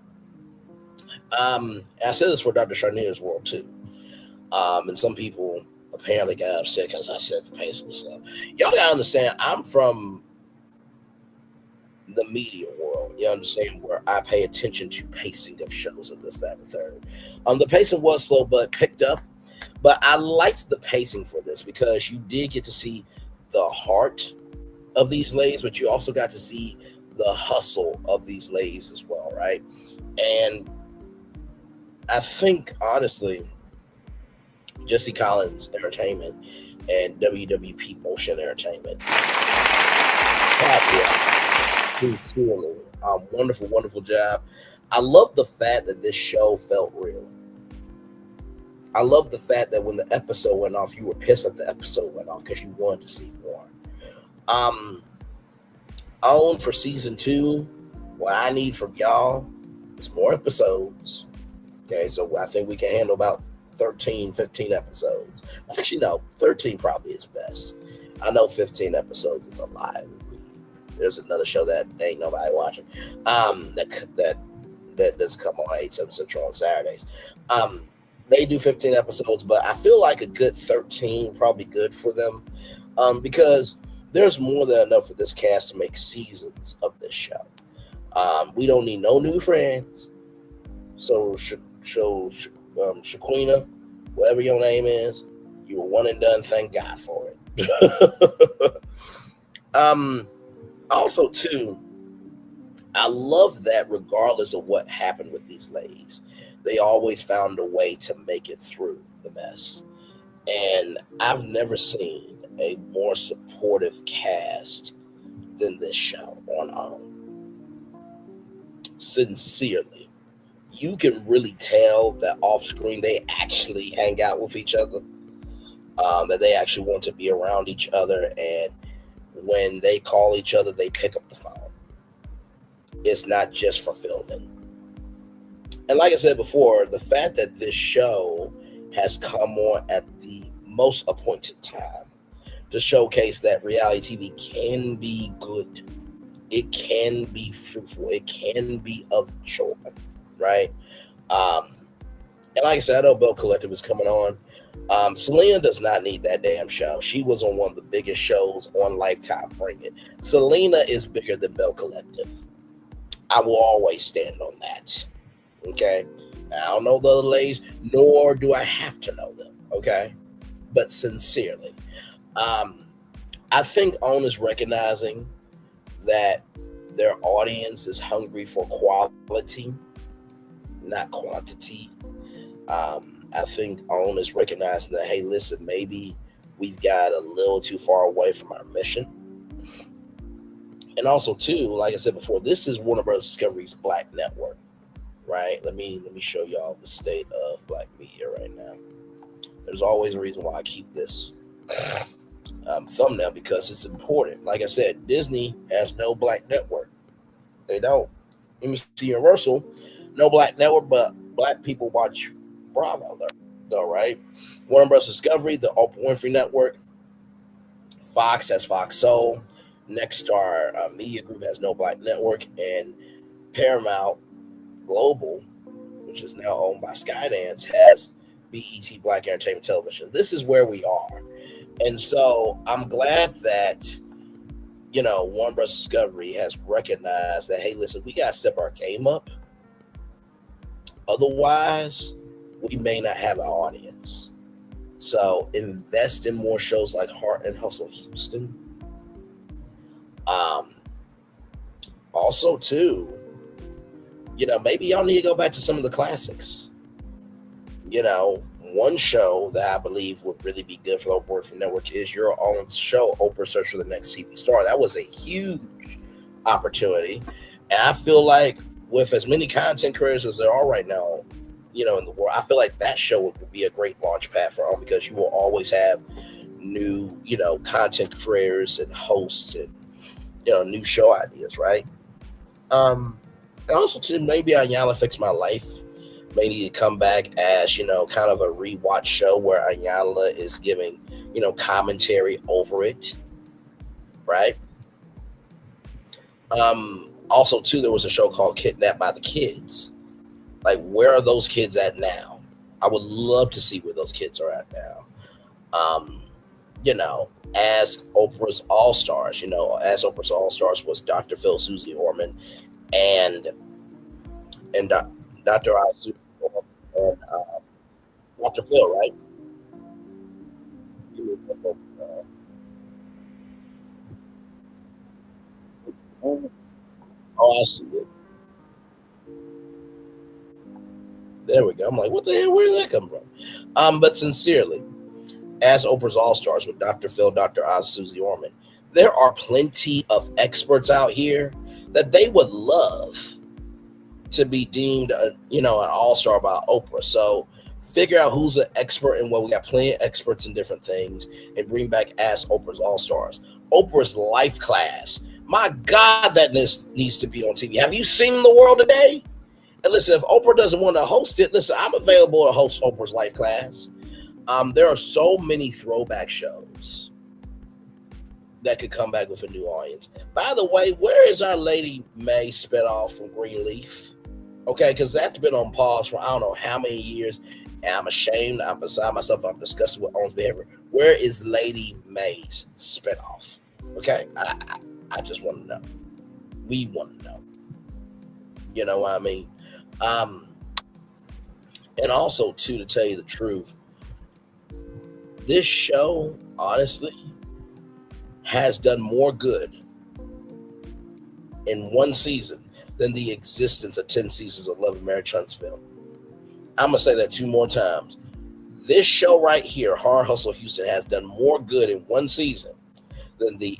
I said this for Dr. Charnier's World too. And some people apparently got upset because I said the pacing was slow. Y'all gotta understand, I'm from the media world, you understand, where I pay attention to pacing of shows and this, that, and the third. The pacing was slow, but picked up. But I liked the pacing for this because you did get to see the heart of these ladies, but you also got to see the hustle of these ladies as well, right? And I think, honestly, Jesse Collins Entertainment and WWP Motion Entertainment, sincerely, wonderful, wonderful job. I love the fact that this show felt real. I love the fact that when the episode went off, you were pissed that the episode went off because you wanted to see more. On for season 2, what I need from y'all is more episodes. Okay, so I think we can handle about 13, 15 episodes. Actually, no, 13 probably is best. I know 15 episodes is a lot. There's another show that ain't nobody watching. That does come on 8/7 Central on Saturdays. They do 15 episodes, but I feel like a good 13 probably good for them, because there's more than enough for this cast to make seasons of this show. We don't need no new friends. So Shaquina, whatever your name is, you were one and done. Thank God for it. Also, too, I love that regardless of what happened with these ladies, they always found a way to make it through the mess. And I've never seen a more supportive cast than this show on OWN. Sincerely, you can really tell that off screen they actually hang out with each other, that they actually want to be around each other, and when they call each other, they pick up the phone. It's not just for filming. And like I said before, the fact that this show has come on at the most appointed time to showcase that reality TV can be good. It can be fruitful. It can be of joy, right? And like I said, I know Bell Collective is coming on. Selena does not need that damn show. She was on one of the biggest shows on Lifetime. Bring it. Selena is bigger than Bell Collective. I will always stand on that. Okay? I don't know the other ladies, nor do I have to know them. Okay? But sincerely, I think OWN is recognizing that their audience is hungry for quality, not quantity. I think OWN is recognizing that, hey, listen, maybe we've got a little too far away from our mission. And also, too, like I said before, this is Warner Bros. Discovery's Black Network, right? Let me show y'all the state of Black media right now. There's always a reason why I keep this thumbnail, because it's important. Like I said, Disney has no Black Network. They don't. Let me see, Universal, no Black Network, but Black people watch Bravo, though. though, right? Warner Bros. Discovery, the Oprah Winfrey Network. Fox has Fox Soul. Nexstar Media Group has No Black Network, and Paramount Global, which is now owned by Skydance, has BET Black Entertainment Television. This is where we are. And so I'm glad that, you know, Warner Bros. Discovery has recognized that, hey, listen, we got to step our game up. Otherwise, we may not have an audience. So invest in more shows like Heart and Hustle Houston. Also, too, you know, maybe y'all need to go back to some of the classics. You know, one show that I believe would really be good for the Oprah Winfrey Network is your own show, Oprah Search for the Next TV Star. That was a huge opportunity. And I feel like with as many content creators as there are right now, you know, in the world, I feel like that show would be a great launch pad for them, because you will always have new, you know, content creators and hosts and, you know, new show ideas, right? And also, too, maybe Ayala Fix My Life may need to come back as, you know, kind of a rewatch show where Ayala is giving, you know, commentary over it, right? Also, too, there was a show called Kidnapped by the Kids. Like, where are those kids at now? I would love to see where those kids are at now. You know, as Oprah's All-Stars, you know, as Oprah's All-Stars was Dr. Phil, Susie Orman, and Dr. Susie Orman and Dr. Phil, right? Oh, I see it. There we go. I'm like, what the hell? Where did that come from? But sincerely, as Oprah's All-Stars with Dr. Phil, Dr. Oz, Susie Orman, there are plenty of experts out here that they would love to be deemed, you know, an all-star by Oprah. So figure out who's an expert in what. We got plenty of experts in different things, and bring back Ask Oprah's All-Stars. Oprah's Life Class. My God, that needs to be on TV. Have you seen The World Today? And listen, if Oprah doesn't want to host it, listen, I'm available to host Oprah's Life Class. There are so many throwback shows that could come back with a new audience. By the way, where is our Lady May spinoff from Greenleaf? Okay, because that's been on pause for I don't know how many years, and I'm ashamed. I'm beside myself. I'm disgusted with Owens behavior. Where is Lady May's spinoff? Okay, I just want to know. We want to know. You know what I mean? And also, too, to tell you the truth, this show, honestly, has done more good in one season than the existence of 10 seasons of Love and Marriage Huntsville. I'm going to say that 2 more times. This show right here, Hard Hustle Houston, has done more good in one season than the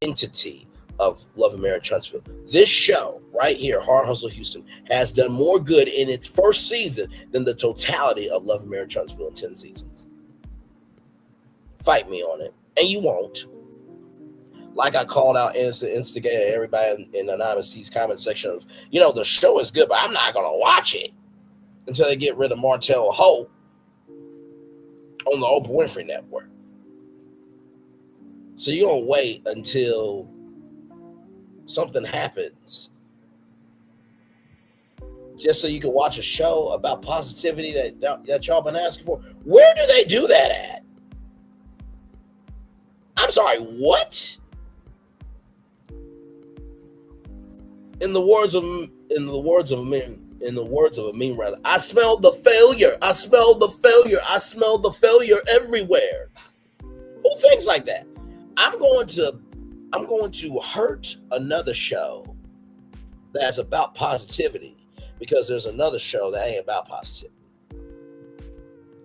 entity of Love and Marriage Huntsville. This show right here, Hard Hustle Houston, has done more good in its first season than the totality of Love and Marriage Huntsville in 10 seasons. Fight me on it, and you won't. Like I called out instigated everybody in Anonymous T's comment section of, you know, the show is good, but I'm not going to watch it until they get rid of Martell Holt on the Oprah Winfrey Network. So you're going to wait until something happens just so you can watch a show about positivity that y'all been asking for. Where do they do that at? I'm sorry, what? In the words of a meme, rather, I smelled the failure. I smelled the failure. I smelled the failure everywhere. Who thinks like that? I'm going to hurt another show that's about positivity because there's another show that ain't about positivity.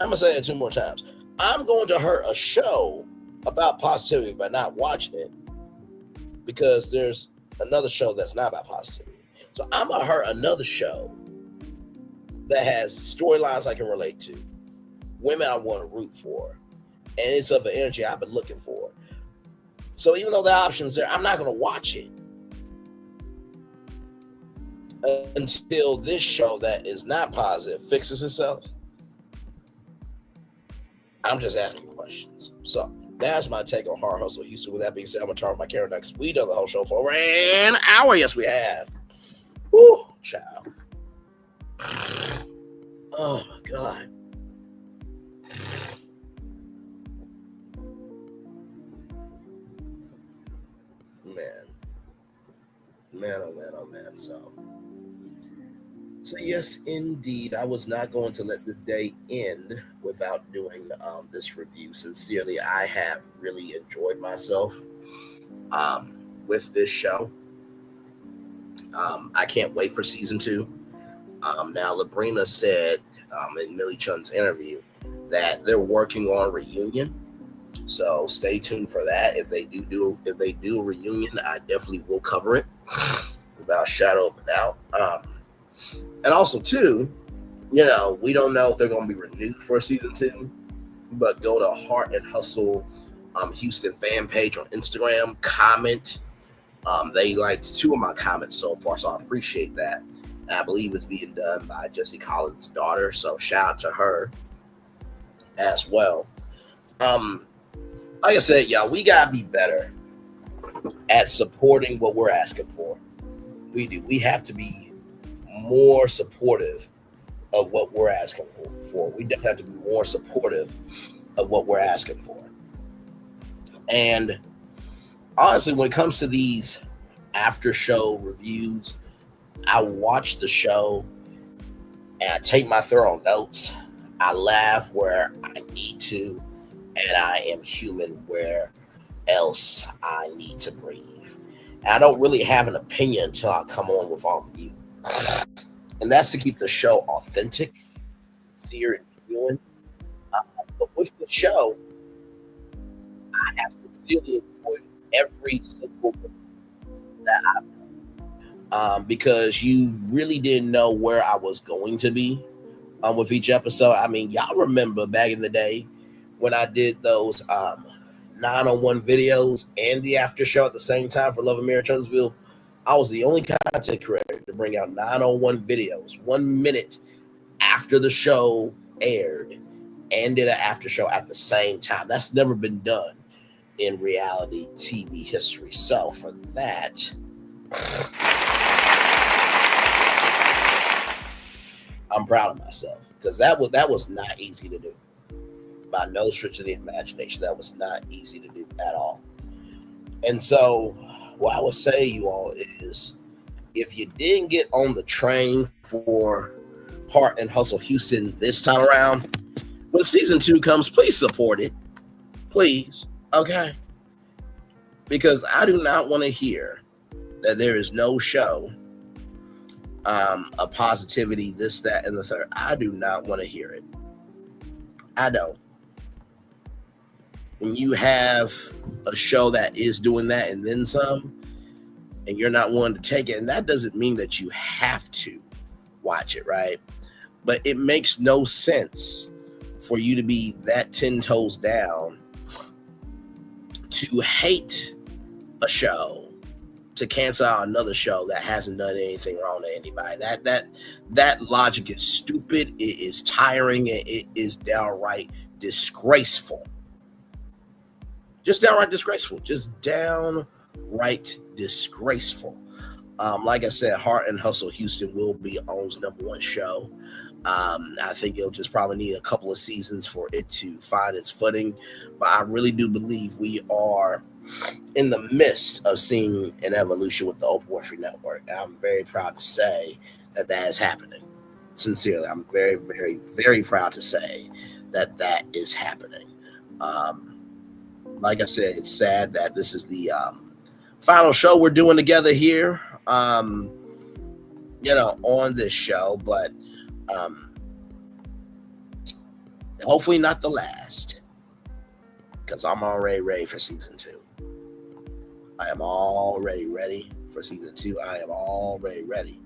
I'm gonna say it 2 more times. I'm going to hurt a show about positivity by not watching it because there's another show that's not about positivity. So I'm gonna hurt another show that has storylines I can relate to, women I want to root for, and it's of the energy I've been looking for. So even though the option's there, I'm not gonna watch it until this show that is not positive fixes itself. I'm just asking questions. So that's my take on Hard Hustle Houston. With that being said, I'm going to turn my camera next. We done the whole show for over an hour. Yes, we have. Woo, child. Oh, my God. Man, oh man. So yes, indeed, I was not going to let this day end without doing this review. Sincerely, I have really enjoyed myself with this show. I can't wait for season 2. Now, Lebrina said in Millie Chun's interview that they're working on a reunion. So stay tuned for that. If they do a reunion, I definitely will cover it without a shadow of a doubt. And also, too, we don't know if they're going to be renewed for season 2, but go to Heart and Hustle Houston fan page on Instagram, comment. They liked 2 of my comments so far, so I appreciate that. And I believe it's being done by Jesse Collins' daughter, so shout out to her as well. Like I said, y'all, we gotta be better at supporting what we're asking for. We do. We have to be more supportive of what we're asking for. We definitely have to be more supportive of what we're asking for. And honestly, when it comes to these after show reviews, I watch the show and I take my thorough notes. I laugh where I need to, and I am human where else I need to breathe. And I don't really have an opinion until I come on with all of you. And that's to keep the show authentic, sincere, and genuine. But with the show, I have sincerely enjoyed every single one that I've done. Because you really didn't know where I was going to be with each episode. I mean, y'all remember back in the day when I did those 9-on-1 videos and the after show at the same time for Love and Mary Jonesville. I was the only content creator to bring out 9-on-1 videos 1 minute after the show aired and did an after show at the same time. That's never been done in reality TV history. So for that, I'm proud of myself, because that was not easy to do. By no stretch of the imagination, that was not easy to do at all. And so what I would say, you all, is if you didn't get on the train for Heart and Hustle Houston this time around, when season 2 comes, please support it. Please. Okay? Because I do not want to hear that there is no show, a positivity, this, that, and the third. I do not want to hear it. I don't. When you have a show that is doing that and then some, and you're not willing to take it, and that doesn't mean that you have to watch it, right? But it makes no sense for you to be that 10 toes down to hate a show, to cancel out another show that hasn't done anything wrong to anybody. That logic is stupid. It is tiring. And it is downright disgraceful. Just downright disgraceful. Just downright disgraceful. Like I said, Heart and Hustle Houston will be OWN's #1 show. I think it'll just probably need a couple of seasons for it to find its footing. But I really do believe we are in the midst of seeing an evolution with the Oprah Winfrey Network. And I'm very proud to say that that is happening. Sincerely, I'm very, very, very proud to say that that is happening. Like I said, it's sad that this is the final show we're doing together here, on this show, but hopefully not the last, because I'm already ready for season 2. I am already ready for season 2. I am already ready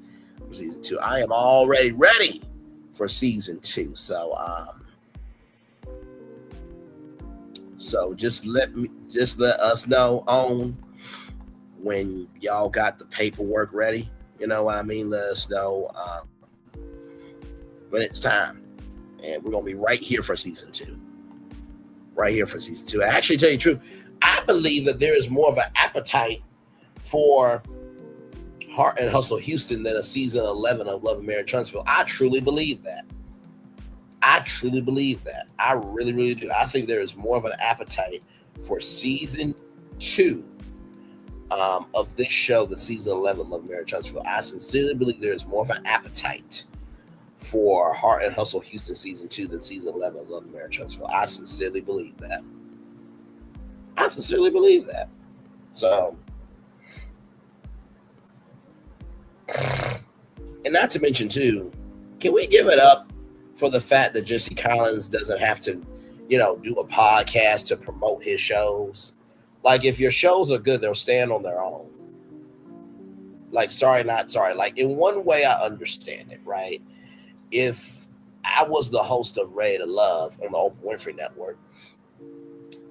for season 2. I am already ready for season 2. So just let us know on when y'all got the paperwork ready. You know what I mean? Let us know when it's time. And we're going to be right here for season 2. right here for season 2. I actually tell you the truth, I believe that there is more of an appetite for Heart and Hustle Houston than a season 11 of Love and Marriage Huntsville. I truly believe that. I really, really do. I think there is more of an appetite for season 2 of this show than season 11 of Love and Marriage Huntsville. I sincerely believe there is more of an appetite for Heart and Hustle Houston season 2 than season 11 of Love and Marriage Huntsville. I sincerely believe that. So, and not to mention too, can we give it up for the fact that Jesse Collins doesn't have to, do a podcast to promote his shows? Like, if your shows are good, they'll stand on their own. Like, sorry, not sorry. Like, in one way, I understand it, right? If I was the host of Ready to Love on the Oprah Winfrey Network,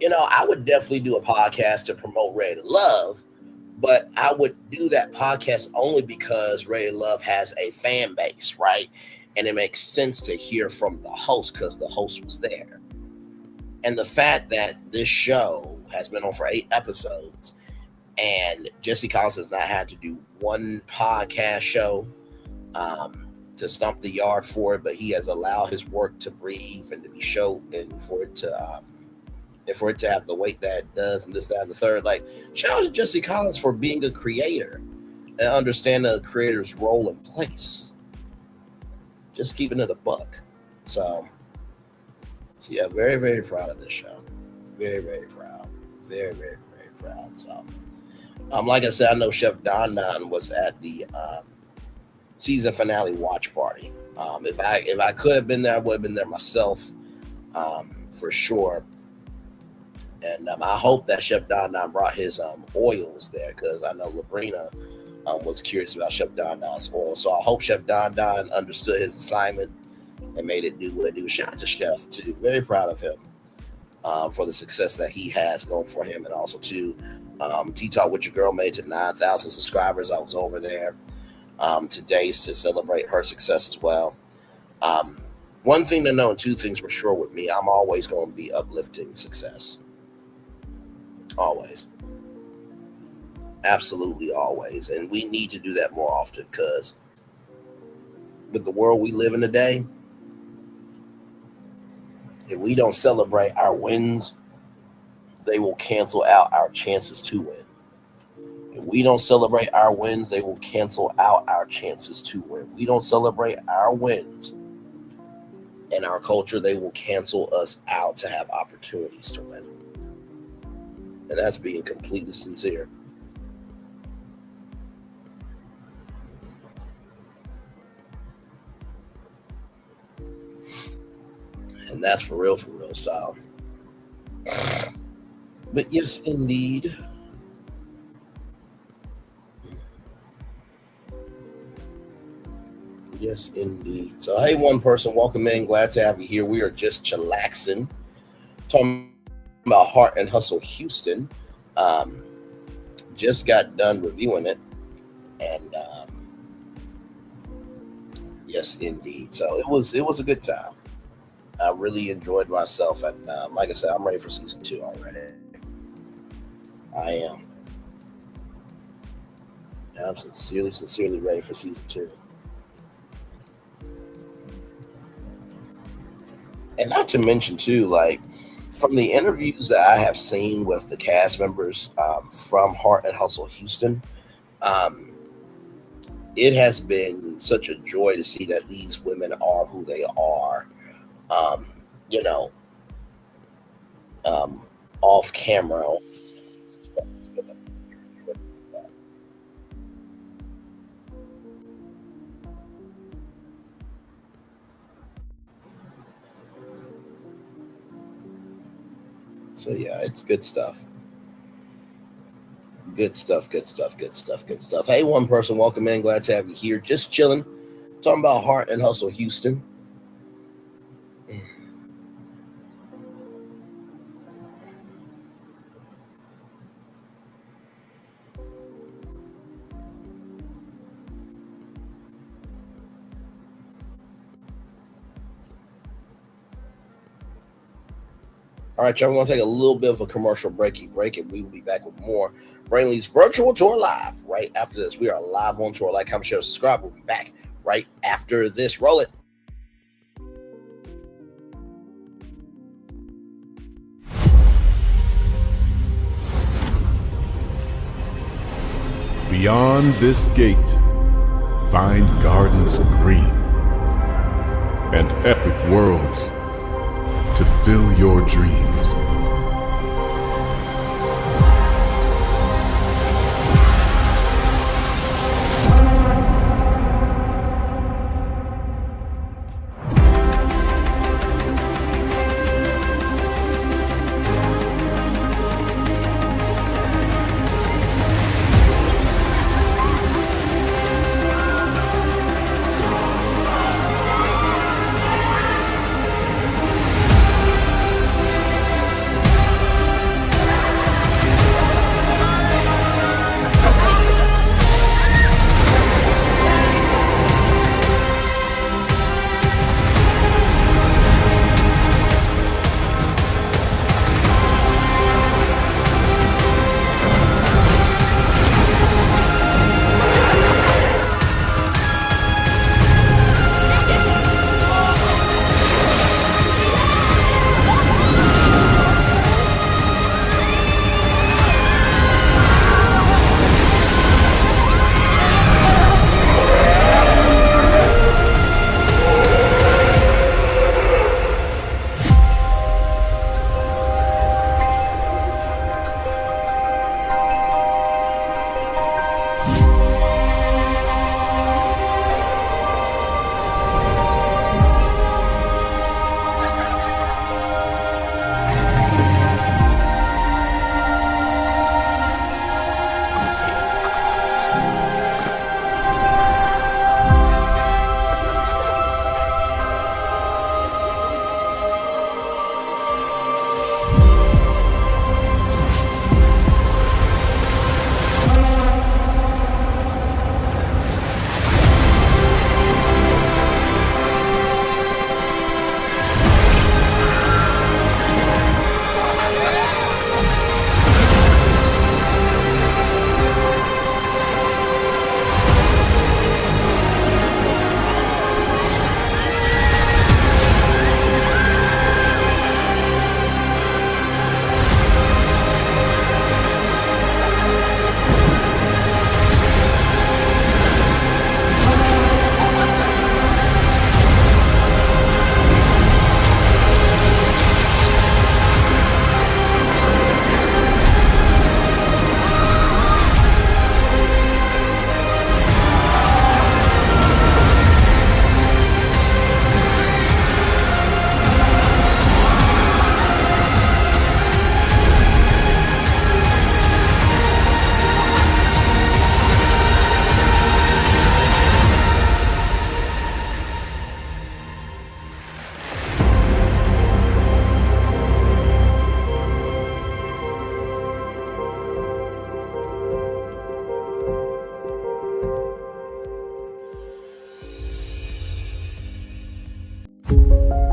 I would definitely do a podcast to promote Ready to Love, but I would do that podcast only because Ready to Love has a fan base, right? And it makes sense to hear from the host because the host was there. And the fact that this show has been on for 8 episodes and Jesse Collins has not had to do one podcast show to stump the yard for it, but he has allowed his work to breathe and to be showed, and for it to have the weight that it does, and this, that, and the third. Like, shout out to Jesse Collins for being a creator and understanding a creator's role and place. Just keeping it a buck. So yeah, very, very proud of this show. Very, very proud. Very, very, very proud. So, like I said, I know Chef Don Don was at the season finale watch party. If I could have been there, I would have been there myself, for sure. And I hope that Chef Don Don brought his oils there, because I know Lebrina was curious about Chef Don Don's oil. So I hope Chef Don Don understood his assignment and made it do what it do. Shout out to Chef too. Very proud of him for the success that he has going for him, and also too, T-Talk with Your Girl made to 9,000 subscribers. I was over there today to celebrate her success as well. One thing to know, and 2 things for sure with me, I'm always going to be uplifting success. Always. Absolutely always. And we need to do that more often, because with the world we live in today, if we don't celebrate our wins, they will cancel out our chances to win. If we don't celebrate our wins, they will cancel out our chances to win. If we don't celebrate our wins in our culture, they will cancel us out to have opportunities to win. And that's being completely sincere. And that's for real, so. But yes, indeed. Yes, indeed. So, hey, one person, welcome in. Glad to have you here. We are just chillaxing, talking about Heart and Hustle Houston. Just got done reviewing it, and yes, indeed. So it was a good time. I really enjoyed myself, and like I said, I'm ready for season 2 already. I am. And I'm sincerely ready for season 2. And not to mention too, like, from the interviews that I have seen with the cast members from Heart and Hustle Houston, it has been such a joy to see that these women are who they are. Off camera. So yeah, it's good stuff. Good stuff. Hey, one person, welcome in. Glad to have you here. Just chilling, talking about Heart and Hustle Houston. All right, y'all, we're going to take a little bit of a commercial break, and we will be back with more Brainley's virtual tour live right after this. We are live on tour. Like, comment, share, subscribe. We'll be back right after this. Roll it. Beyond this gate, find gardens green and epic worlds to fill your dreams.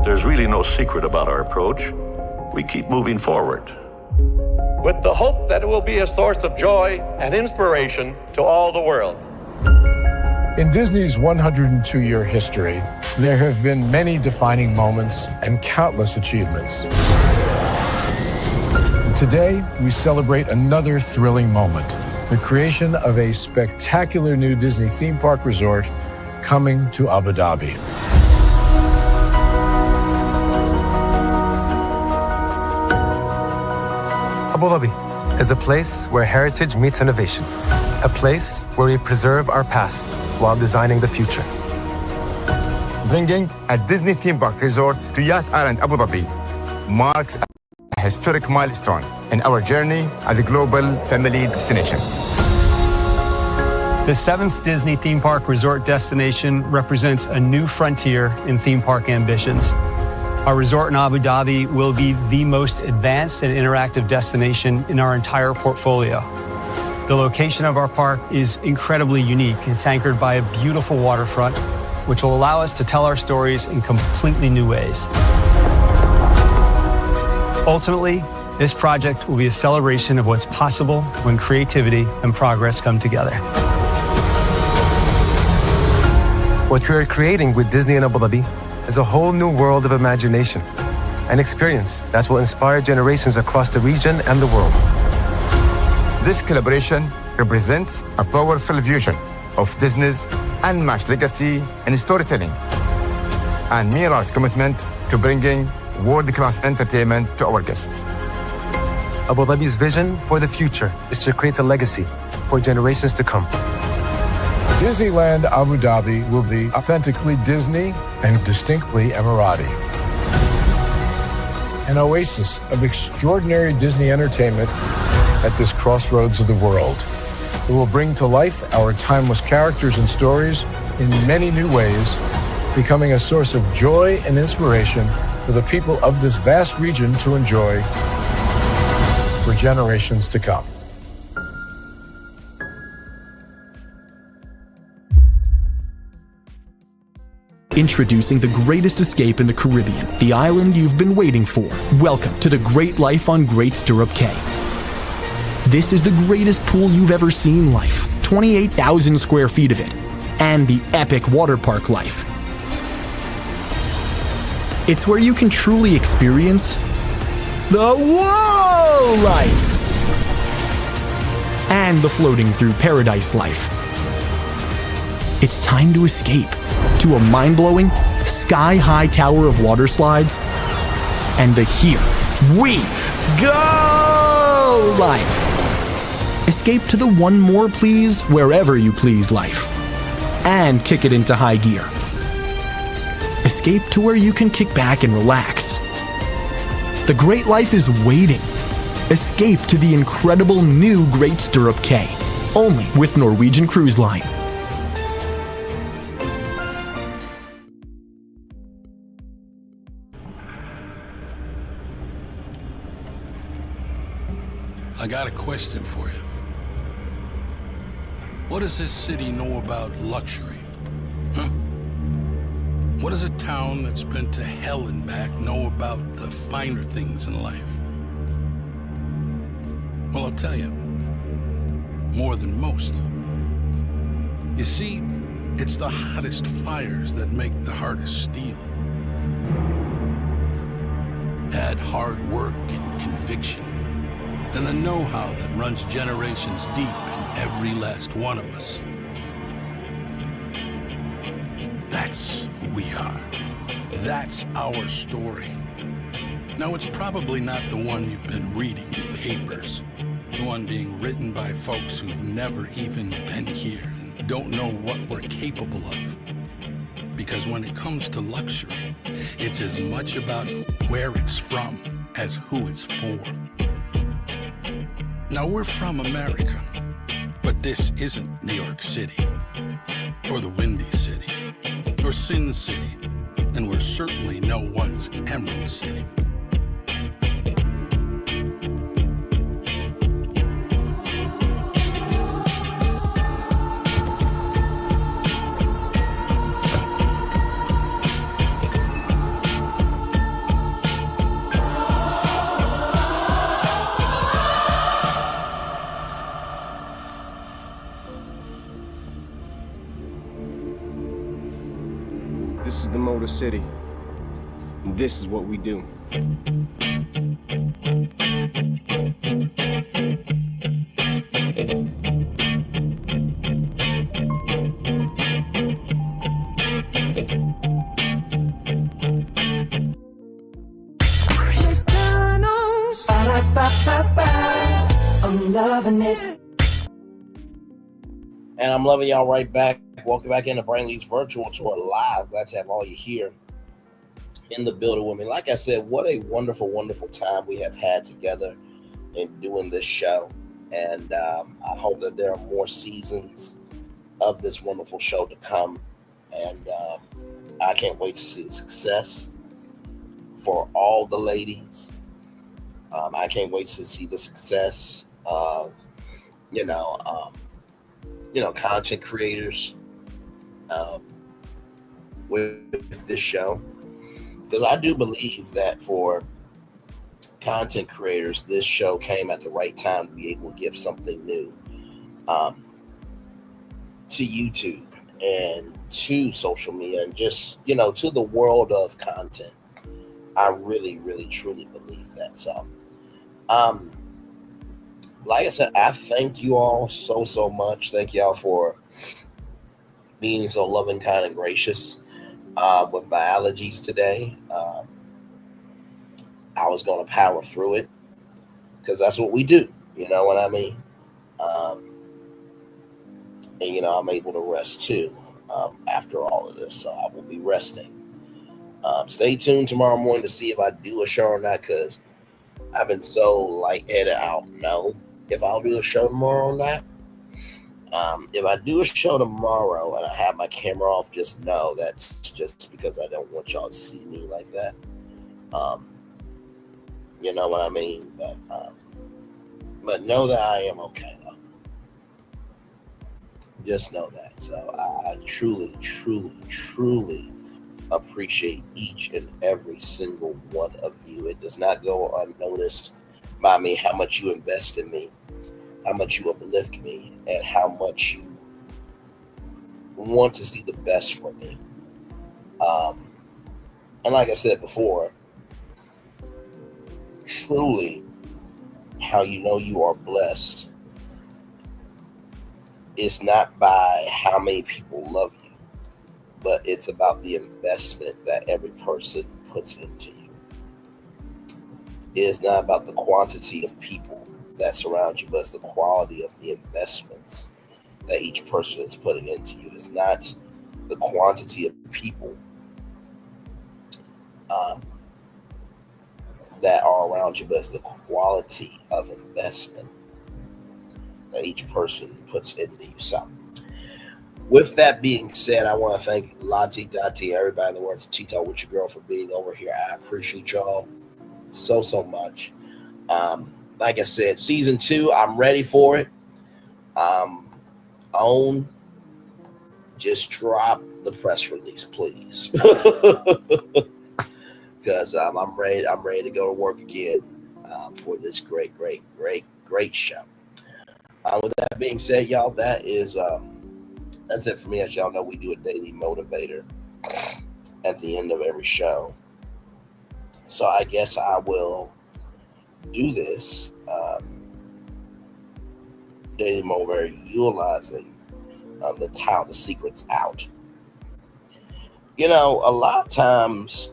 There's really no secret about our approach. We keep moving forward, with the hope that it will be a source of joy and inspiration to all the world. In Disney's 102-year history, there have been many defining moments and countless achievements. Today, we celebrate another thrilling moment, the creation of a spectacular new Disney theme park resort coming to Abu Dhabi. Abu Dhabi is a place where heritage meets innovation, a place where we preserve our past while designing the future. Bringing a Disney theme park resort to Yas Island, Abu Dhabi, marks a historic milestone in our journey as a global family destination. The 7th Disney theme park resort destination represents a new frontier in theme park ambitions. Our resort in Abu Dhabi will be the most advanced and interactive destination in our entire portfolio. The location of our park is incredibly unique. It's anchored by a beautiful waterfront, which will allow us to tell our stories in completely new ways. Ultimately, this project will be a celebration of what's possible when creativity and progress come together. What we are creating with Disney in Abu Dhabi is a whole new world of imagination, an experience that will inspire generations across the region and the world. This collaboration represents a powerful fusion of Disney's unmatched legacy in storytelling and Mirar's commitment to bringing world-class entertainment to our guests. Abu Dhabi's vision for the future is to create a legacy for generations to come. Disneyland Abu Dhabi will be authentically Disney and distinctly Emirati. An oasis of extraordinary Disney entertainment at this crossroads of the world. It will bring to life our timeless characters and stories in many new ways, becoming a source of joy and inspiration for the people of this vast region to enjoy for generations to come. Introducing the greatest escape in the Caribbean, the island you've been waiting for. Welcome to the Great Life on Great Stirrup Cay. This is the greatest pool you've ever seen life, 28,000 square feet of it, and the epic water park life. It's where you can truly experience the whoa life and the floating through paradise life. It's time to escape to a mind-blowing, sky-high tower of water slides and the Here We Go life. Escape to the One More Please Wherever You Please life and kick it into high gear. Escape to where you can kick back and relax. The great life is waiting. Escape to the incredible new Great Stirrup Cay, only with Norwegian Cruise Line. I got a question for you. What does this city know about luxury? Huh? What does a town that's been to hell and back know about the finer things in life? Well, I'll tell you, more than most. You see, it's the hottest fires that make the hardest steel. Add hard work and conviction, and the know-how that runs generations deep in every last one of us. That's who we are. That's our story. Now, it's probably not the one you've been reading in papers, the one being written by folks who've never even been here and don't know what we're capable of. Because when it comes to luxury, it's as much about where it's from as who it's for. Now, we're from America, but this isn't New York City, or the Windy City, or Sin City, and we're certainly no one's Emerald City. This is the Motor City, and this is what we do. I'm loving it. And I'm loving y'all right back. Welcome back into Brainlee's virtual tour live. Glad to have all you here in the building with me. Like I said, what a wonderful, wonderful time we have had together in doing this show. And I hope that there are more seasons of this wonderful show to come. And I can't wait to see the success for all the ladies. I can't wait to see the success of, content creators with this show, because I do believe that for content creators, this show came at the right time to be able to give something new to YouTube and to social media and just, to the world of content. I really, really, truly believe that. So, like I said, I thank you all so much. Thank y'all for being so loving, kind, and gracious with my allergies today. I was going to power through it because that's what we do. You know what I mean? And, I'm able to rest too after all of this. So I will be resting. Stay tuned tomorrow morning to see if I do a show or not because I've been so lightheaded. I don't know if I'll do a show tomorrow or not. If I do a show tomorrow and I have my camera off, just know that's just because I don't want y'all to see me like that. You know what I mean? But know that I am okay, though. Just know that. So I truly, truly, truly appreciate each and every single one of you. It does not go unnoticed by me how much you invest in me, how much you uplift me, and how much you want to see the best for me. And like I said before, truly, how you know you are blessed is not by how many people love you, but it's about the investment that every person puts into you. It is not about the quantity of people that surround you, but it's the quality of the investments that each person is putting into you. It's not the quantity of people that are around you, but it's the quality of investment that each person puts into you. So, with that being said, I want to thank Lati, Dati, everybody in the world, Chito with your girl for being over here. I appreciate y'all so much. Like I said, season 2, I'm ready for it. Own, just drop the press release, please. Because I'm ready to go to work again for this great show. With that being said, y'all, that's it for me. As y'all know, we do a daily motivator at the end of every show. So I guess I will do this daily motivator utilizing the title, The Secret's Out. A lot of times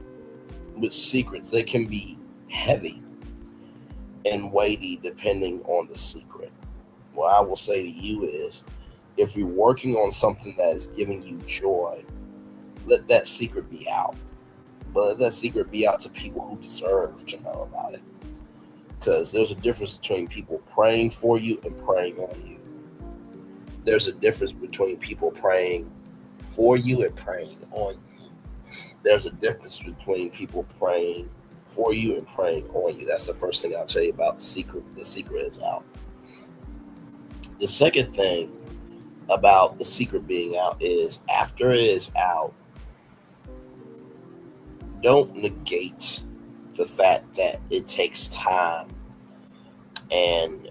with secrets, they can be heavy and weighty depending on the secret. What I will say to you is, if you're working on something that is giving you joy, let that secret be out. But let that secret be out to people who deserve to know about it. Because there's a difference between people praying for you and praying on you. There's a difference between people praying for you and praying on you. There's a difference between people praying for you and praying on you. That's the first thing I'll tell you about the secret. The secret is out. The second thing about the secret being out is, after it is out, don't negate the fact that it takes time and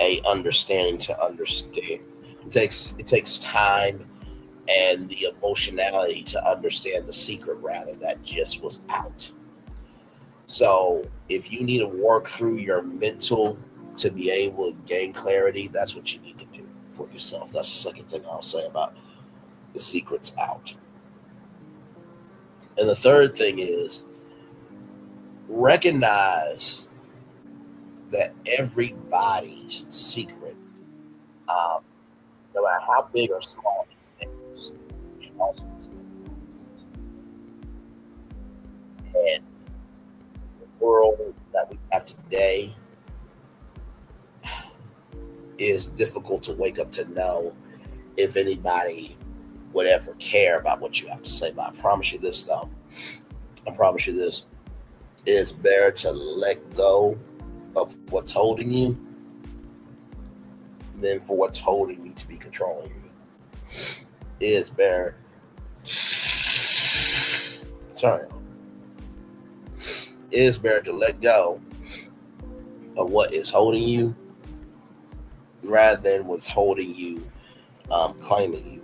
a understanding to understand. It takes time and the emotionality to understand the secret, rather, that just was out. So if you need to work through your mental to be able to gain clarity, that's what you need to do for yourself. That's the second thing I'll say about the secret's out. And the third thing is, recognize that everybody's secret, no matter how big or small these things, and the world that we have today is difficult to wake up to know if anybody would ever care about what you have to say. But I promise you this, though. I promise you this. It is better to let go of what's holding you than for what's holding you to be controlling you. It is better. Sorry. It is better to let go of what is holding you rather than withholding you, claiming you,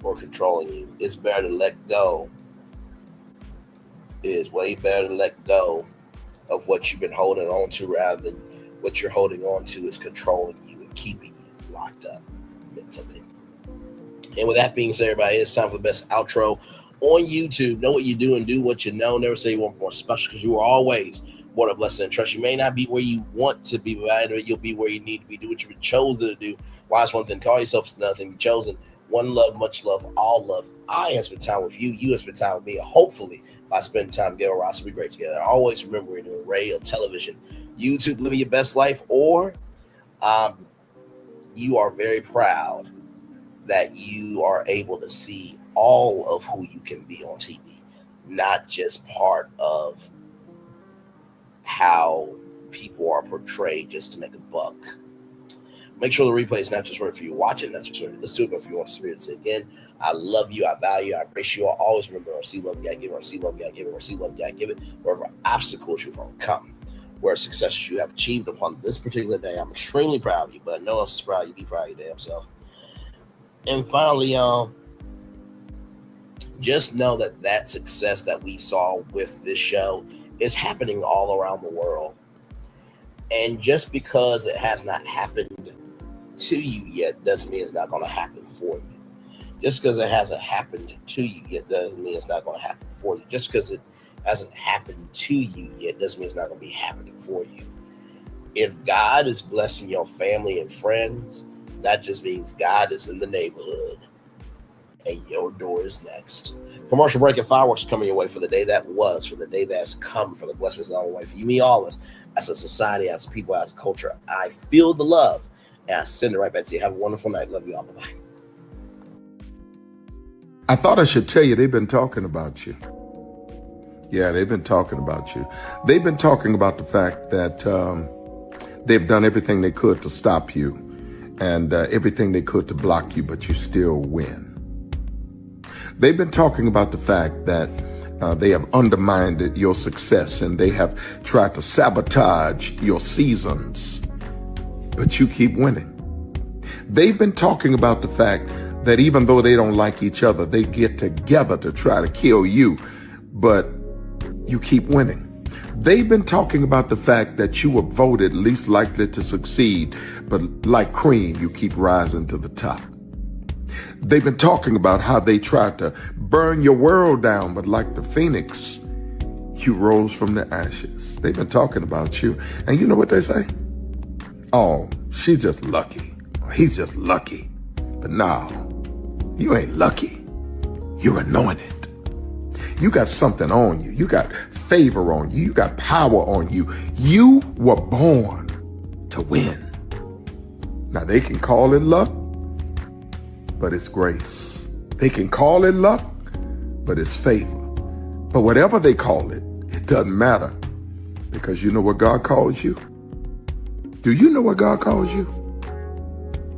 or controlling you. It's better to let go. It is way better to let go of what you've been holding on to rather than what you're holding on to is controlling you and keeping you locked up mentally. And with that being said, everybody, it's time for the best outro on YouTube. Know what you do and do what you know. Never say you want more special, because you are always more than blessed and trust. You may not be where you want to be, but you'll be where you need to be. Do what you've been chosen to do. Why is one thing? Call yourself is another thing. Be chosen. One love, much love, all love. I have spent time with you. You have spent time with me. Hopefully, by spending time together, we'll also be great together. Always remember, we're in radio, television, YouTube, living your best life, or you are very proud that you are able to see all of who you can be on TV, not just part of how people are portrayed just to make a buck. Make sure the replay is not just right for you watching, not just right. Let's do it, but if you want to experience it again, I love you, I value you, I appreciate you. I always remember, receive love, you gotta give it, receive love, you gotta give it, receive love, you gotta give it. Wherever obstacles you've overcome, where successes you have achieved upon this particular day, I'm extremely proud of you, but no one else is proud of you. Be proud of your damn self. And finally, just know that that success that we saw with this show is happening all around the world. And just because it has not happened to you yet doesn't mean it's not going to happen for you. Just because it hasn't happened to you yet doesn't mean it's not going to happen for you. Just because it hasn't happened to you yet doesn't mean it's not going to be happening for you. If God is blessing your family and friends, that just means God is in the neighborhood and your door is next. Commercial break and fireworks coming your way for the day that was, for the day that's come, for the blessings on the way for you, me, all of us, as a society, as a people, as a culture. I feel the love and I send it right back to you. Have a wonderful night. Love you all. Bye-bye. I thought I should tell you, they've been talking about you. Yeah, they've been talking about you. They've been talking about the fact that they've done everything they could to stop you and everything they could to block you, but you still win. They've been talking about the fact that they have undermined your success and they have tried to sabotage your seasons, but you keep winning. They've been talking about the fact that even though they don't like each other, they get together to try to kill you, but you keep winning. They've been talking about the fact that you were voted least likely to succeed, but like cream, you keep rising to the top. They've been talking about how they tried to burn your world down, but like the phoenix, you rose from the ashes. They've been talking about you. And you know what they say? Oh, she's just lucky. He's just lucky. But no, you ain't lucky. You're anointed. You got something on you. You got favor on you. You got power on you. You were born to win. Now they can call it luck, but it's grace. They can call it luck, but it's favor. But whatever they call it, it doesn't matter, because you know what God calls you? Do you know what God calls you?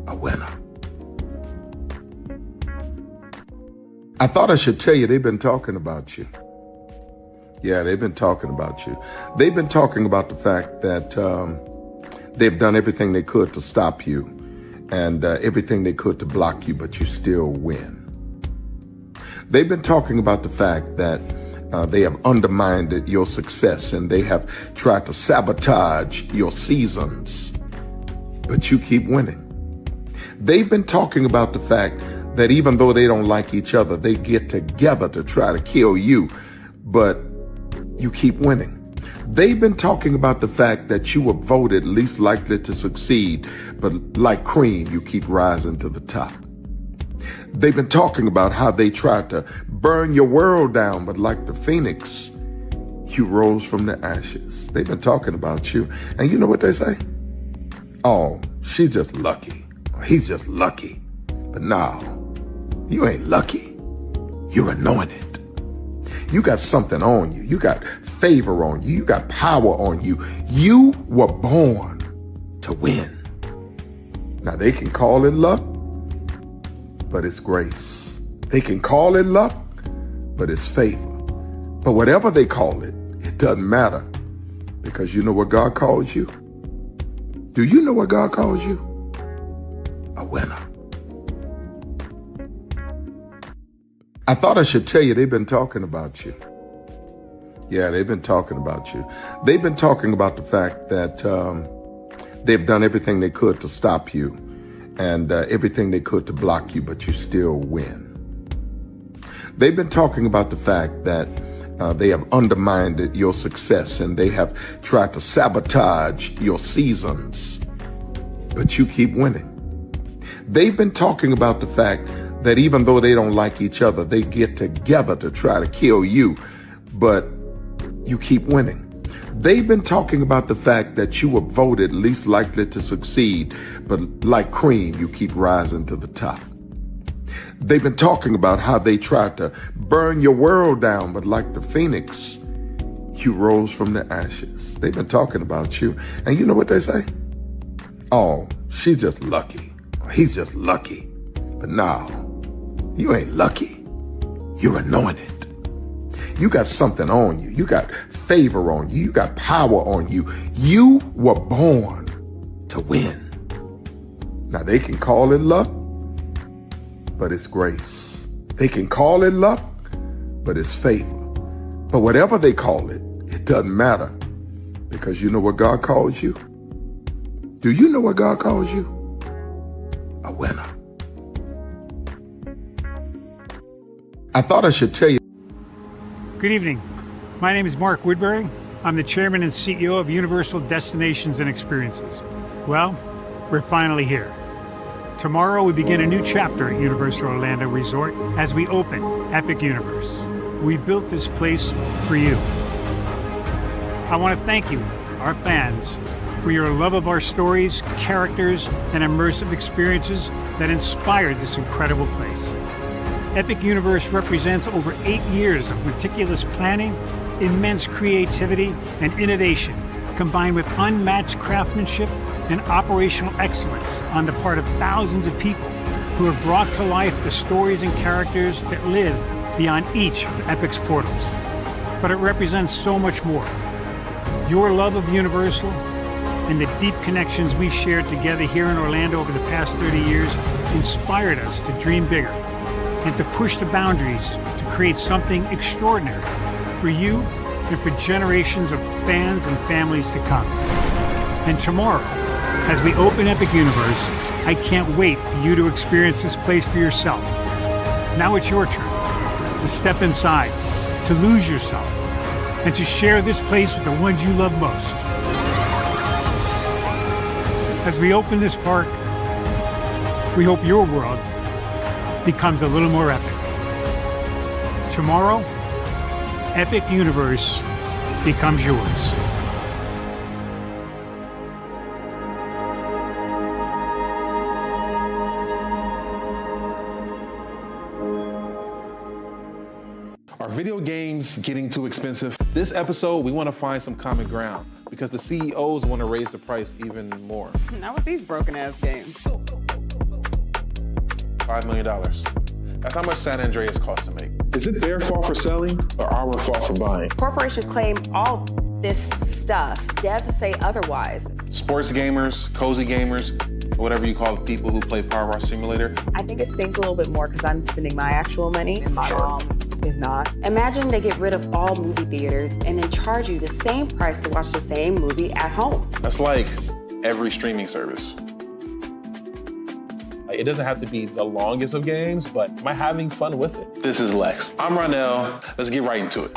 A winner. I thought I should tell you, they've been talking about you. Yeah, they've been talking about you. They've been talking about the fact that they've done everything they could to stop you and everything they could to block you, but you still win. They've been talking about the fact that they have undermined your success and they have tried to sabotage your seasons, but you keep winning. They've been talking about the fact that even though they don't like each other, they get together to try to kill you, but you keep winning. They've been talking about the fact that you were voted least likely to succeed, but like cream, you keep rising to the top. They've been talking about how they tried to burn your world down, but like the phoenix, you rose from the ashes. They've been talking about you. And you know what they say? Oh, she's just lucky. He's just lucky. But no, you ain't lucky. You're anointed. You got something on you. You got favor on you. You got power on you. You were born to win. Now they can call it luck, but it's grace. They can call it luck, but it's favor. But whatever they call it, doesn't matter, because you know what God calls you? Do you know what God calls you? A winner. I thought I should tell you they've been talking about you. Yeah, they've been talking about you. They've been talking about the fact that they've done everything they could to stop you and everything they could to block you, but you still win. They've been talking about the fact that they have undermined your success and they have tried to sabotage your seasons, but you keep winning. They've been talking about the fact that even though they don't like each other, they get together to try to kill you, but you keep winning. They've been talking about the fact that you were voted least likely to succeed, but like cream, you keep rising to the top. They've been talking about how they tried to burn your world down, but like the phoenix, you rose from the ashes. They've been talking about you. And you know what they say? Oh, she's just lucky. He's just lucky. But no, you ain't lucky. You're anointed. You got something on you. You got favor on you. You got power on you. You were born to win. Now they can call it luck, but it's grace. They can call it luck, but it's favor. But whatever they call it, it doesn't matter, because you know what God calls you? Do you know what God calls you? A winner. I thought I should tell you. Good evening. My name is Mark Woodbury. I'm the chairman and CEO of Universal Destinations and Experiences. Well, we're finally here. Tomorrow we begin a new chapter at Universal Orlando Resort as we open Epic Universe. We built this place for you. I want to thank you, our fans, for your love of our stories, characters, and immersive experiences that inspired this incredible place. Epic Universe represents over 8 years of meticulous planning, immense creativity, and innovation, combined with unmatched craftsmanship and operational excellence on the part of thousands of people who have brought to life the stories and characters that live beyond each of Epic's portals. But it represents so much more. Your love of Universal and the deep connections we've shared together here in Orlando over the past 30 years inspired us to dream bigger and to push the boundaries to create something extraordinary for you and for generations of fans and families to come. And tomorrow, as we open Epic Universe, I can't wait for you to experience this place for yourself. Now it's your turn to step inside, to lose yourself, and to share this place with the ones you love most. As we open this park, we hope your world becomes a little more epic. Tomorrow, Epic Universe becomes yours. Are video games getting too expensive? This episode, we want to find some common ground because the CEOs want to raise the price even more. Not with these broken ass games. $5 million. That's how much San Andreas costs to make. Is it their fault for selling or our fault for buying? Corporations claim all this stuff. Devs say otherwise. Sports gamers, cozy gamers, whatever you call the people who play Power Wash Simulator. I think it stings a little bit more because I'm spending my actual money and my mom is not. Imagine they get rid of all movie theaters and then charge you the same price to watch the same movie at home. That's like every streaming service. It doesn't have to be the longest of games, but am I having fun with it? This is Lex. I'm Ronell. Let's get right into it.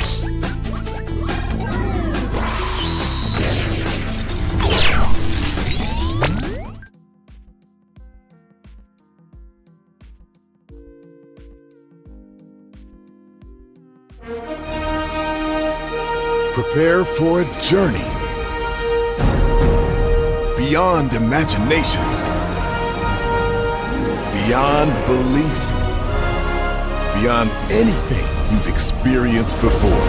Prepare for a journey beyond imagination, beyond belief, beyond anything you've experienced before.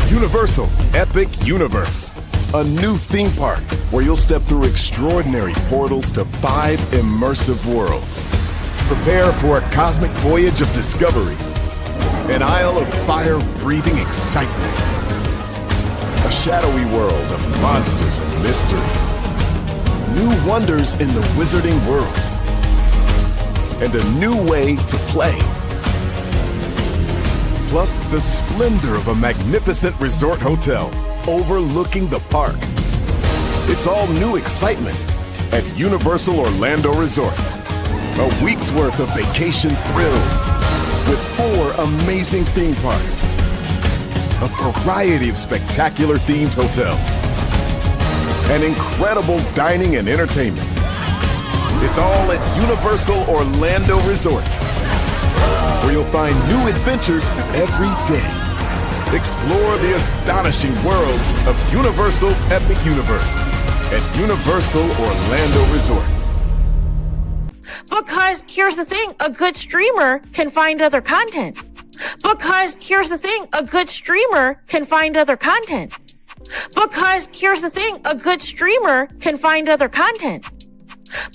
Universal Epic Universe, a new theme park where you'll step through extraordinary portals to 5 immersive worlds. Prepare for a cosmic voyage of discovery, An isle of fire-breathing excitement. A shadowy world of monsters and mystery. New wonders in the wizarding world. And a new way to play. Plus the splendor of a magnificent resort hotel overlooking the park. It's all new excitement at Universal Orlando Resort. A week's worth of vacation thrills with 4 amazing theme parks. A variety of spectacular themed hotels. And incredible dining and entertainment. It's all at Universal Orlando Resort, where you'll find new adventures every day. Explore the astonishing worlds of Universal Epic Universe at Universal Orlando Resort. Because here's the thing, a good streamer can find other content. Because here's the thing, a good streamer can find other content. Because here's the thing, a good streamer can find other content.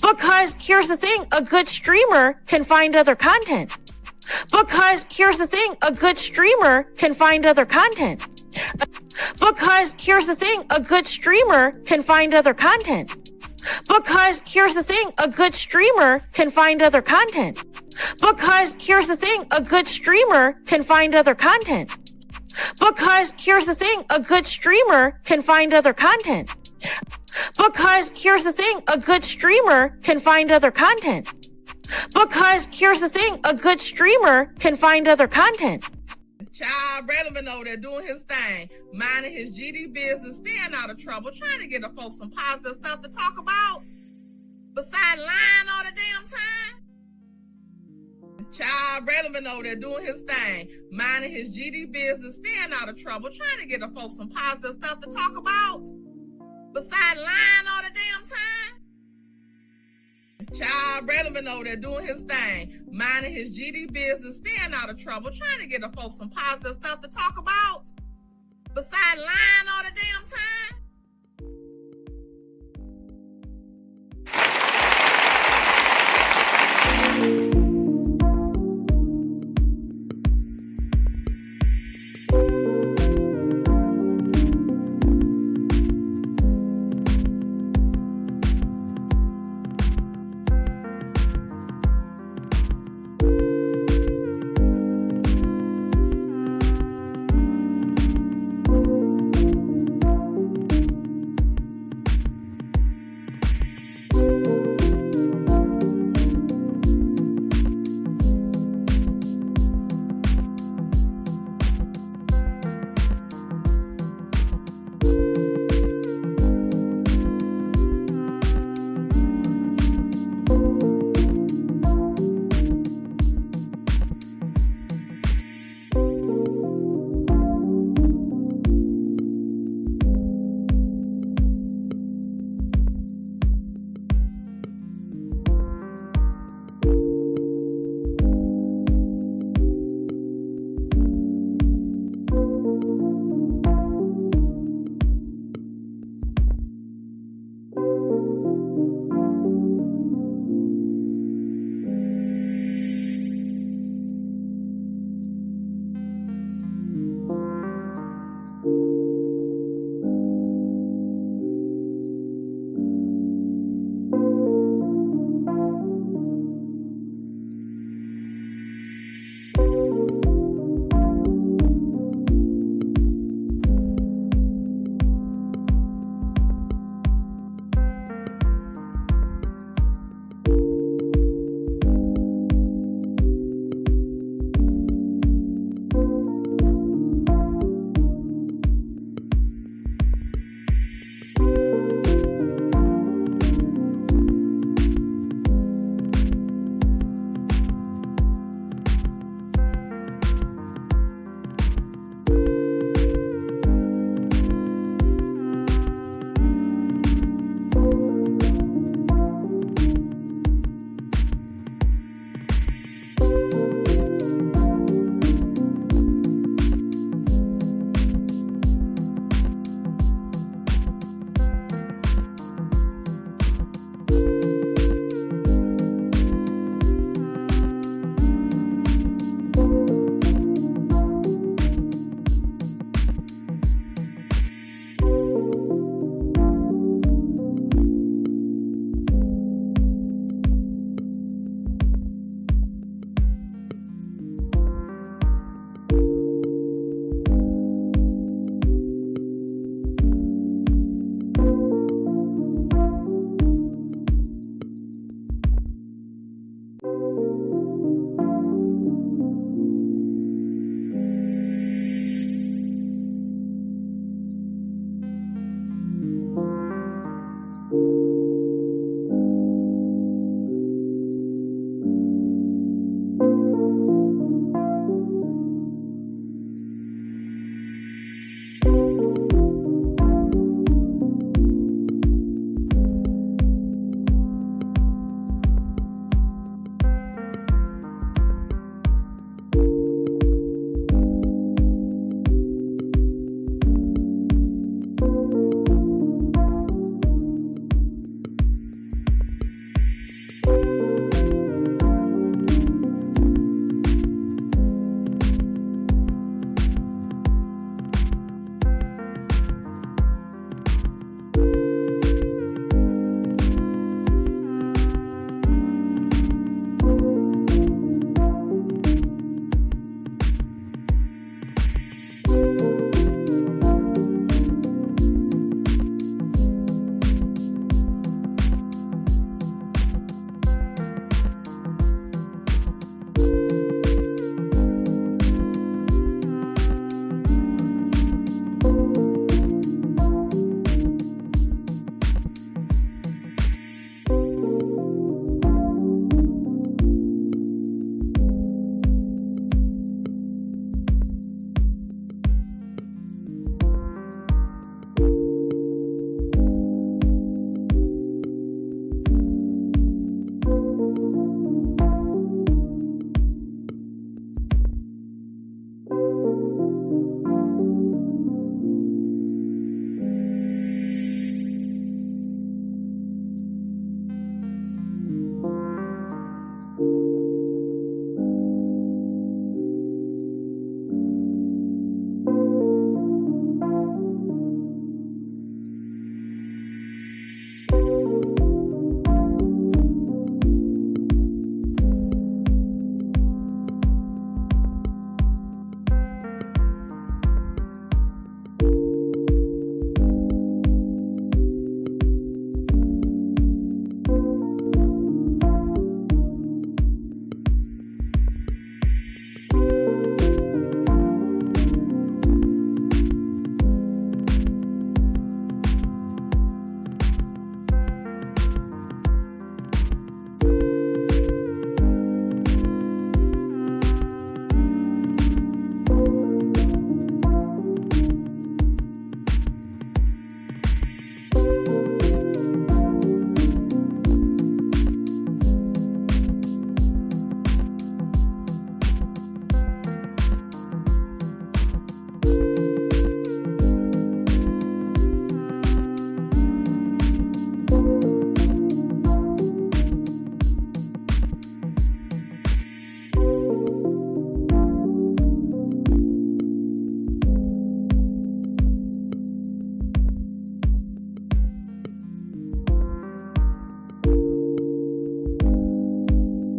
Because here's the thing, a good streamer can find other content. Because here's the thing, a good streamer can find other content. Because here's the thing, a good streamer can find other content. Because here's the thing, a good streamer can find other content. Because here's the thing, a good streamer can find other content. Because here's the thing, a good streamer can find other content. Because here's the thing, a good streamer can find other content. Because here's the thing, a good streamer can find other content. Child Relevant over there doing his thing, minding his GD business, staying out of trouble, trying to get the folks some positive stuff to talk about. Besides lying all the damn time. Child Relevant over there doing his thing, minding his GD business, staying out of trouble, trying to get the folks some positive stuff to talk about. Besides lying all the damn time. Child Relevant over there doing his thing, minding his GD business, staying out of trouble, trying to get the folks some positive stuff to talk about. Besides lying